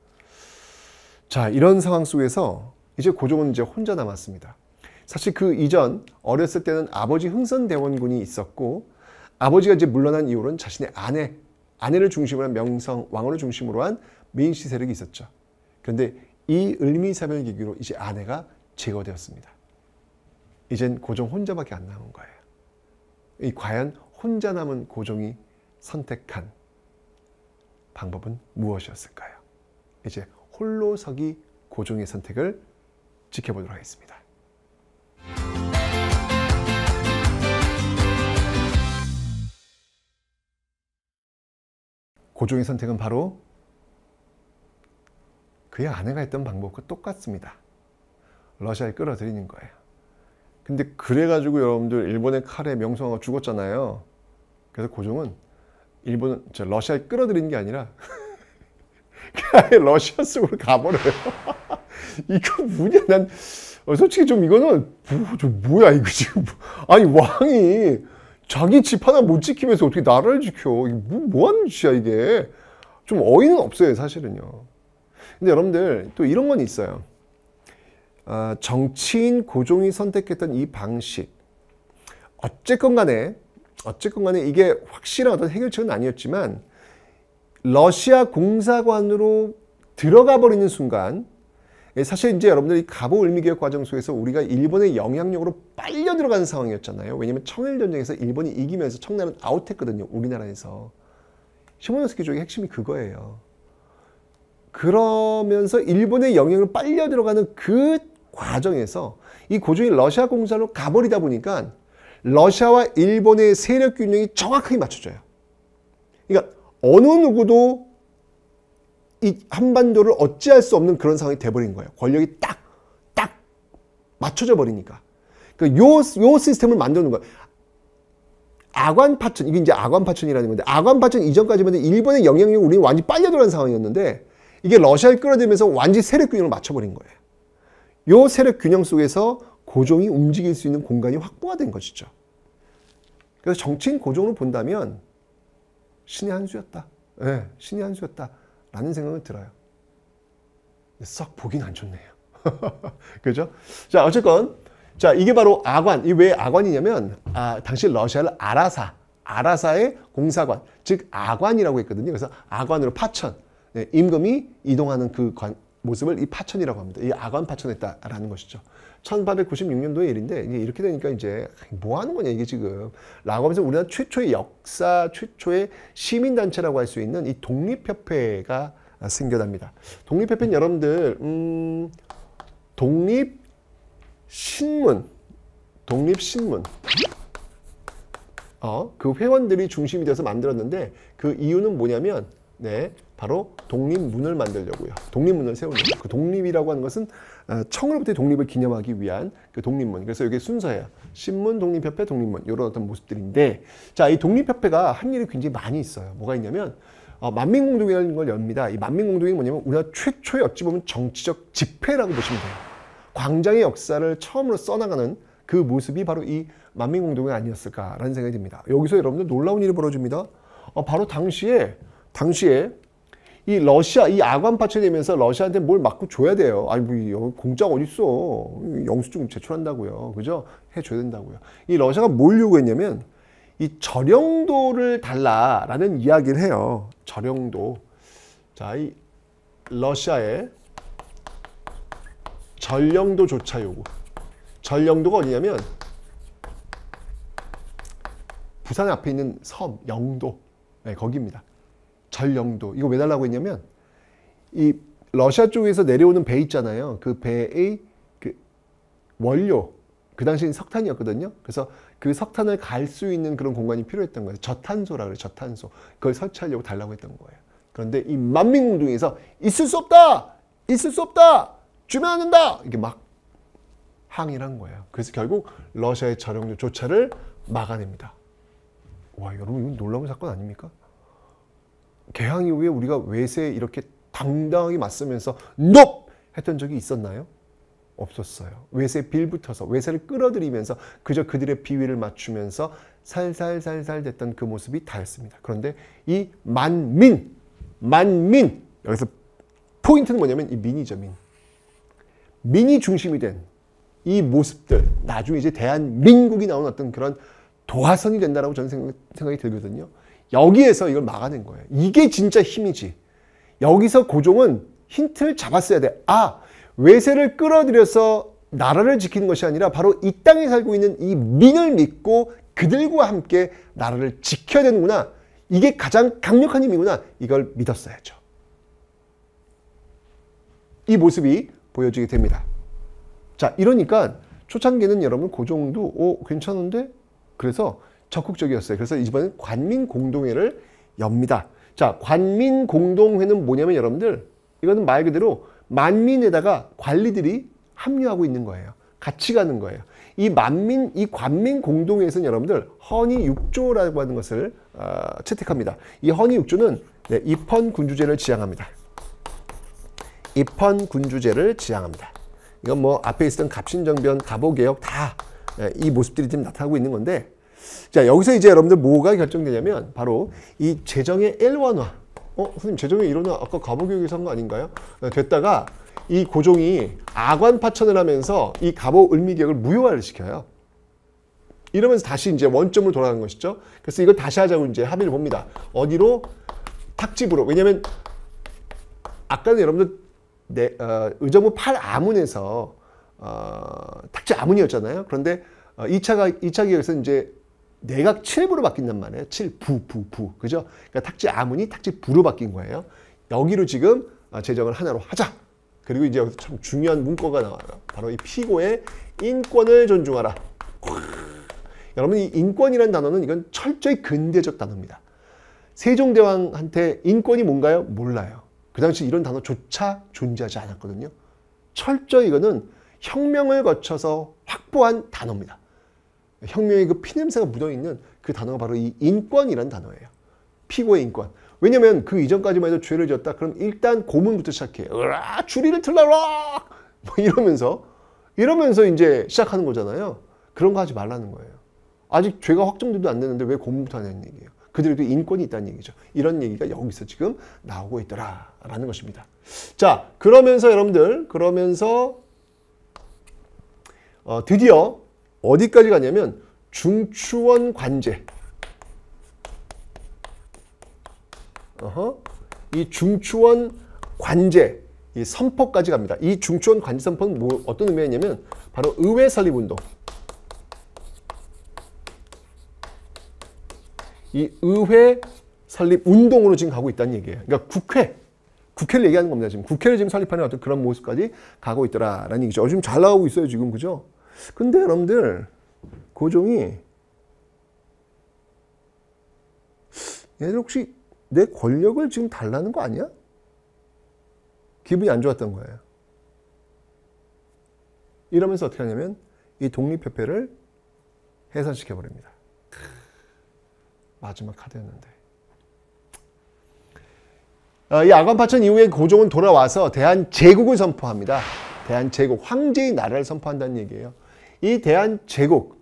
자, 이런 상황 속에서 이제 고종은 이제 혼자 남았습니다. 사실 그 이전 어렸을 때는 아버지 흥선대원군이 있었고, 아버지가 이제 물러난 이후로는 자신의 아내를 중심으로 한 명성 왕후를 중심으로 한 민씨 세력이 있었죠. 그런데 이 을미사변을 계기로 이제 아내가 제거되었습니다. 이젠 고종 혼자밖에 안 남은 거예요. 과연 혼자 남은 고종이 선택한 방법은 무엇이었을까요? 이제 홀로서기 고종의 선택을 지켜보도록 하겠습니다. 고종의 선택은 바로 그의 아내가 했던 방법과 똑같습니다. 러시아에 끌어들이는 거예요. 근데 그래가지고 여러분들 일본의 칼에 명성황후가 죽었잖아요. 그래서 고종은 러시아에 끌어들이는 게 아니라 아예 러시아 속으로 가버려요. 이거 뭐냐, 난 솔직히 좀 이거는 뭐야 이거 지금. 아니, 왕이 자기 집 하나 못 지키면서 어떻게 나라를 지켜? 이게 뭐 하는 짓이야 이게. 좀 어이는 없어요 사실은요. 근데 여러분들 또 이런 건 있어요. 정치인 고종이 선택했던 이 방식, 어쨌건 간에 이게 확실한 어떤 해결책은 아니었지만 러시아 공사관으로 들어가 버리는 순간, 사실 이제 여러분들이 갑오 을미개혁 과정 속에서 우리가 일본의 영향력으로 빨려 들어가는 상황이었잖아요. 왜냐하면 청일전쟁에서 일본이 이기면서 청나라는 아웃했거든요. 우리나라에서. 시모노스키족의 핵심이 그거예요. 그러면서 일본의 영향을 빨려 들어가는 그 과정에서 이 고종이 러시아 공사로 가버리다 보니까 러시아와 일본의 세력 균형이 정확하게 맞춰져요. 그러니까 어느 누구도 이 한반도를 어찌할 수 없는 그런 상황이 돼버린 거예요. 권력이 딱 맞춰져 버리니까. 그러니까 요 시스템을 만드는 거예요. 아관파천, 이게 이제 아관파천이라는 건데, 아관파천 이전까지만 해도 일본의 영향력이 우리는 완전히 빨려 들어간 상황이었는데, 이게 러시아를 끌어들이면서 완전히 세력 균형을 맞춰버린 거예요. 요 세력 균형 속에서 고종이 움직일 수 있는 공간이 확보가 된 것이죠. 그래서 정치인 고종을 본다면 신의 한 수였다. 네, 신의 한 수였다. 라는 생각은 들어요. 썩 보긴 안 좋네요. 그죠? 자, 어쨌건. 자, 이게 바로 아관. 이 왜 아관이냐면, 당시 러시아를 아라사의 공사관, 즉 아관이라고 했거든요. 그래서 아관으로 파천, 임금이 이동하는 그 모습을 이 파천이라고 합니다. 이 아관 파천했다라는 것이죠. 1896년도의 일인데, 이렇게 되니까 이제 뭐 하는 거냐 이게 지금. 라고 하면서 우리나라 최초의 최초의 시민단체라고 할 수 있는 이 독립협회가 생겨납니다. 독립협회는 여러분들, 독립신문. 그 회원들이 중심이 되어서 만들었는데, 그 이유는 뭐냐면, 바로 독립문을 만들려고요. 독립문을 세우는 거예요. 그 독립이라고 하는 것은 청으로부터의 독립을 기념하기 위한 그 독립문. 그래서 이게 순서예요. 신문, 독립협회, 독립문. 이런 어떤 모습들인데, 자, 이 독립협회가 한 일이 굉장히 많이 있어요. 뭐가 있냐면, 만민공동회라는 걸 엽니다. 이 만민공동회는 뭐냐면 우리나라 최초의 어찌 보면 정치적 집회라고 보시면 돼요. 광장의 역사를 처음으로 써나가는 그 모습이 바로 이 만민공동회 아니었을까라는 생각이 듭니다. 여기서 여러분들 놀라운 일이 벌어집니다. 바로 당시에 이 러시아, 이 아관 파천되면서 러시아한테 뭘 맞고 줘야 돼요. 아니, 뭐, 공짜가 어딨어. 영수증 제출한다고요. 그죠? 해줘야 된다고요. 이 러시아가 뭘 요구했냐면, 이 저령도를 달라라는 이야기를 해요. 저령도. 자, 이 러시아의 전령도 조차 요구. 전령도가 어디냐면, 부산 앞에 있는 섬, 영도. 네, 거기입니다. 전령도. 이거 왜 달라고 했냐면, 이 러시아 쪽에서 내려오는 배 있잖아요. 그 배의 그 원료, 그 당시엔 석탄이었거든요. 그래서 그 석탄을 갈 수 있는 그런 공간이 필요했던 거예요. 저탄소라 그래요. 저탄소. 그걸 설치하려고 달라고 했던 거예요. 그런데 이 만민공동회에서 있을 수 없다! 있을 수 없다! 주면 안 된다! 이게 막 항의를 한 거예요. 그래서 결국 러시아의 전령도 조차를 막아냅니다. 와, 여러분 이건 놀라운 사건 아닙니까? 개항 이후에 우리가 외세에 이렇게 당당하게 맞서면서 NO! 했던 적이 있었나요? 없었어요. 외세에 빌붙어서 외세를 끌어들이면서 그저 그들의 비위를 맞추면서 살살살살 됐던 그 모습이 다였습니다. 그런데 이 만민 여기서 포인트는 뭐냐면 이 민이죠. 민이 중심이 된 이 모습들 나중에 이제 대한민국이 나온 어떤 그런 도화선이 된다라고 저는 생각이 들거든요. 여기에서 이걸 막아낸 거예요. 이게 진짜 힘이지. 여기서 고종은 힌트를 잡았어야 돼. 아, 외세를 끌어들여서 나라를 지키는 것이 아니라 바로 이 땅에 살고 있는 이 민을 믿고 그들과 함께 나라를 지켜야 되는구나. 이게 가장 강력한 힘이구나. 이걸 믿었어야죠. 이 모습이 보여지게 됩니다. 자, 이러니까 초창기는 여러분 고종도 괜찮은데? 그래서 적극적이었어요. 그래서 이번엔 관민공동회를 엽니다. 자, 관민공동회는 뭐냐면 여러분들 이거는 말 그대로 만민에다가 관리들이 합류하고 있는 거예요. 같이 가는 거예요. 이 관민공동회에서는 여러분들 헌의육조라고 하는 것을 채택합니다. 이 헌의육조는 입헌군주제를 지향합니다. 입헌군주제를 지향합니다. 이건 뭐 앞에 있었던 갑신정변, 갑오개혁 다 이 모습들이 지금 나타나고 있는 건데, 자, 여기서 이제 여러분들 뭐가 결정되냐면 바로 이 재정의 일원화. 선생님 재정의 일원화 아까 갑오개혁에서 한 거 아닌가요? 됐다가 이 고종이 아관파천을 하면서 이 갑오을미개혁을 무효화를 시켜요. 이러면서 다시 이제 원점으로 돌아가는 것이죠. 그래서 이걸 다시 하자고 이제 합의를 봅니다. 어디로? 탁지부로. 왜냐면 아까는 여러분들 의정부 8아문에서 탁지 아문이었잖아요. 그런데 2차 기획에서 이제 내각 7부로 바뀐단 말이에요. 7부. 그죠? 그러니까 탁지 아문이 탁지 부로 바뀐 거예요. 여기로 지금 재정을 하나로 하자. 그리고 이제 여기서 참 중요한 문구가 나와요. 바로 이 피고의 인권을 존중하라. 여러분, 이 인권이라는 단어는 이건 철저히 근대적 단어입니다. 세종대왕한테 인권이 뭔가요? 몰라요. 그 당시 이런 단어조차 존재하지 않았거든요. 철저히 이거는 혁명을 거쳐서 확보한 단어입니다. 혁명의 그 피냄새가 묻어있는 그 단어가 바로 이 인권이라는 단어예요. 피고의 인권. 왜냐면 그 이전까지만 해도 죄를 지었다. 그럼 일단 고문부터 시작해. 으아, 주리를 틀라라! 뭐 이러면서 이제 시작하는 거잖아요. 그런 거 하지 말라는 거예요. 아직 죄가 확정돼도 안 되는데 왜 고문부터 하냐는 얘기예요. 그들에도 인권이 있다는 얘기죠. 이런 얘기가 여기서 지금 나오고 있더라라는 것입니다. 자, 그러면서 여러분들, 드디어 어디까지 가냐면 중추원 관제. 이 중추원 관제, 이 선포까지 갑니다. 이 중추원 관제 선포는 어떤 의미였냐면 바로 의회 설립 운동. 이 의회 설립 운동으로 지금 가고 있다는 얘기예요. 그러니까 국회를 얘기하는 겁니다. 지금 국회를 지금 설립하는 어떤 그런 모습까지 가고 있더라라는 얘기죠. 지금 잘 나가고 있어요, 지금. 그죠? 근데 여러분들, 고종이 얘들 혹시 내 권력을 지금 달라는 거 아니야? 기분이 안 좋았던 거예요. 이러면서 어떻게 하냐면 이 독립협회를 해산시켜버립니다. 마지막 카드였는데. 이 아관파천 이후에 고종은 돌아와서 대한제국을 선포합니다. 대한제국, 황제의 나라를 선포한다는 얘기예요. 이 대한제국이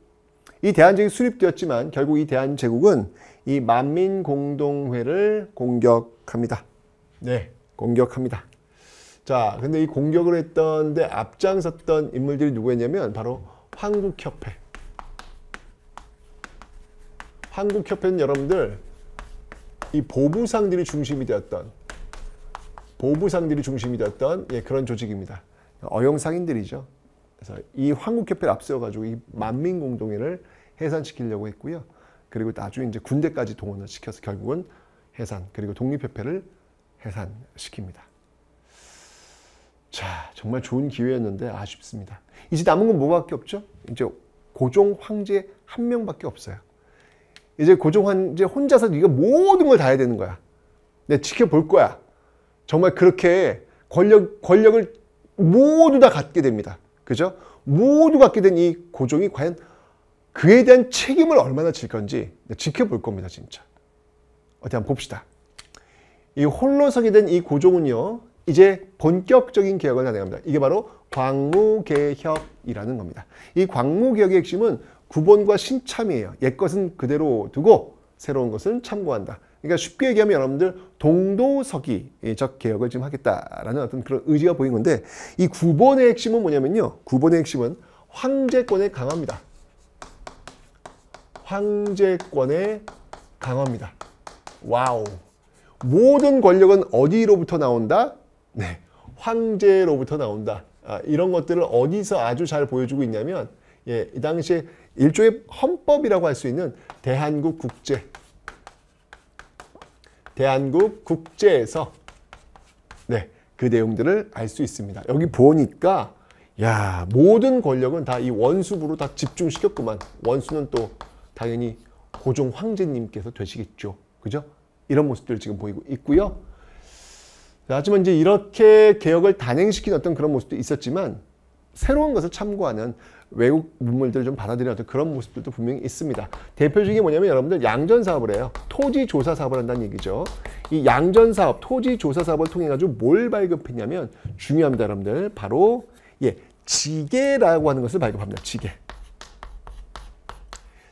수립되었지만 결국 이 대한제국은 이 만민공동회를 공격합니다. 네, 공격합니다. 자, 근데 이 공격을 했던데 앞장섰던 인물들이 누구였냐면 바로 황국협회. 한국협회는 여러분들 이 보부상들이 중심이 되었던 그런 조직입니다. 어영상인들이죠. 그래서 이 한국협회를 앞세워가지고 이 만민공동회를 해산시키려고 했고요. 그리고 나중에 이제 군대까지 동원을 시켜서 결국은 해산, 그리고 독립협회를 해산시킵니다. 자, 정말 좋은 기회였는데 아쉽습니다. 이제 남은 건 뭐밖에 없죠? 이제 고종 황제 한 명밖에 없어요. 이제 고종 황제 혼자서 네가 모든 걸 다 해야 되는 거야. 내가 지켜볼 거야. 정말 그렇게 권력을 모두 다 갖게 됩니다. 그죠? 모두 갖게 된 이 고종이 과연 그에 대한 책임을 얼마나 질 건지 지켜볼 겁니다, 진짜. 어디 한번 봅시다. 이 홀로 서게 된 이 고종은요, 이제 본격적인 개혁을 단행합니다. 이게 바로 광무개혁이라는 겁니다. 이 광무개혁의 핵심은 구본과 신참이에요. 옛것은 그대로 두고 새로운 것은 참고한다. 그러니까 쉽게 얘기하면 여러분들 동도서기적 개혁을 지금 하겠다라는 어떤 그런 의지가 보인 건데, 이 구본의 핵심은 뭐냐면요. 구본의 핵심은 황제권의 강화입니다. 황제권의 강화입니다. 와우. 모든 권력은 어디로부터 나온다? 네, 황제로부터 나온다. 이런 것들을 어디서 아주 잘 보여주고 있냐면, 예, 이 당시에 일종의 헌법이라고 할 수 있는 대한국 국제에서 네, 그 내용들을 알 수 있습니다. 여기 보니까 야, 모든 권력은 다 이 원수부로 다 집중시켰구만. 원수는 또 당연히 고종 황제님께서 되시겠죠. 그죠? 이런 모습들을 지금 보이고 있고요. 하지만 이제 이렇게 개혁을 단행시킨 어떤 그런 모습도 있었지만, 새로운 것을 참고하는 외국 문물들을 좀 받아들이는 어떤 그런 모습들도 분명히 있습니다. 대표적인 뭐냐면 여러분들 양전사업을 해요. 토지조사 사업을 한다는 얘기죠. 이 양전사업, 토지조사 사업을 통해 가지고 뭘 발급했냐면, 중요합니다, 여러분들. 바로 예, 지계라고 하는 것을 발급합니다. 지계.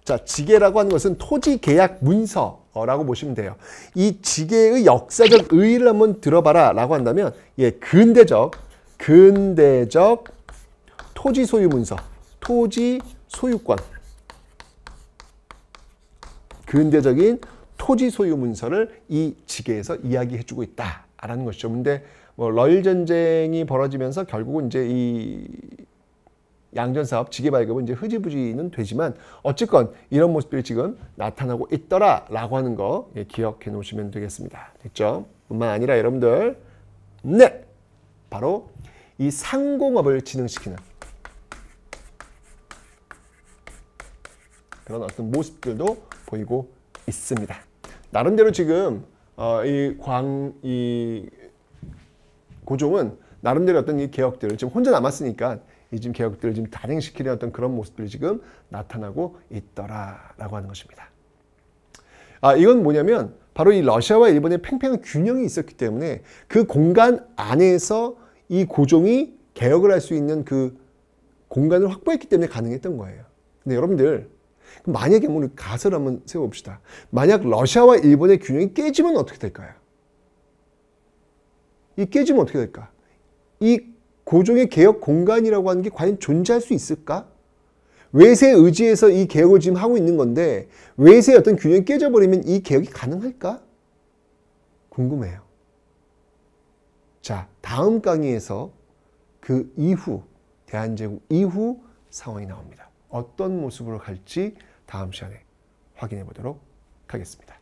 자, 지계라고 하는 것은 토지계약 문서라고 보시면 돼요. 이 지계의 역사적 의의를 한번 들어봐라 라고 한다면, 예, 근대적 토지 소유 문서, 토지 소유권, 근대적인 토지 소유 문서를 이 지계에서 이야기해주고 있다라는 것이죠. 근데 뭐 러일 전쟁이 벌어지면서 결국은 이제 이 양전사업 지계 발급은 이제 흐지부지는 되지만, 어쨌건 이런 모습들이 지금 나타나고 있더라라고 하는 거, 예, 기억해 놓으시면 되겠습니다. 됐죠? 뿐만 아니라 여러분들, 네, 바로 이 상공업을 진흥시키는 그런 어떤 모습들도 보이고 있습니다. 나름대로 지금 이 고종은 나름대로 어떤 이 개혁들을 지금 혼자 남았으니까 이 지금 개혁들을 지금 단행시키는 어떤 그런 모습들이 지금 나타나고 있더라라고 하는 것입니다. 이건 뭐냐면 바로 이 러시아와 일본의 팽팽한 균형이 있었기 때문에 그 공간 안에서 이 고종이 개혁을 할 수 있는 그 공간을 확보했기 때문에 가능했던 거예요. 근데 여러분들, 만약에 우리 가설을 한번 세워봅시다. 만약 러시아와 일본의 균형이 깨지면 어떻게 될까요? 이 깨지면 어떻게 될까? 이 고종의 개혁 공간이라고 하는 게 과연 존재할 수 있을까? 외세에 의지해서 이 개혁을 지금 하고 있는 건데, 외세의 어떤 균형이 깨져버리면 이 개혁이 가능할까? 궁금해요. 자, 다음 강의에서 그 이후, 대한제국 이후 상황이 나옵니다. 어떤 모습으로 갈지 다음 시간에 확인해 보도록 하겠습니다.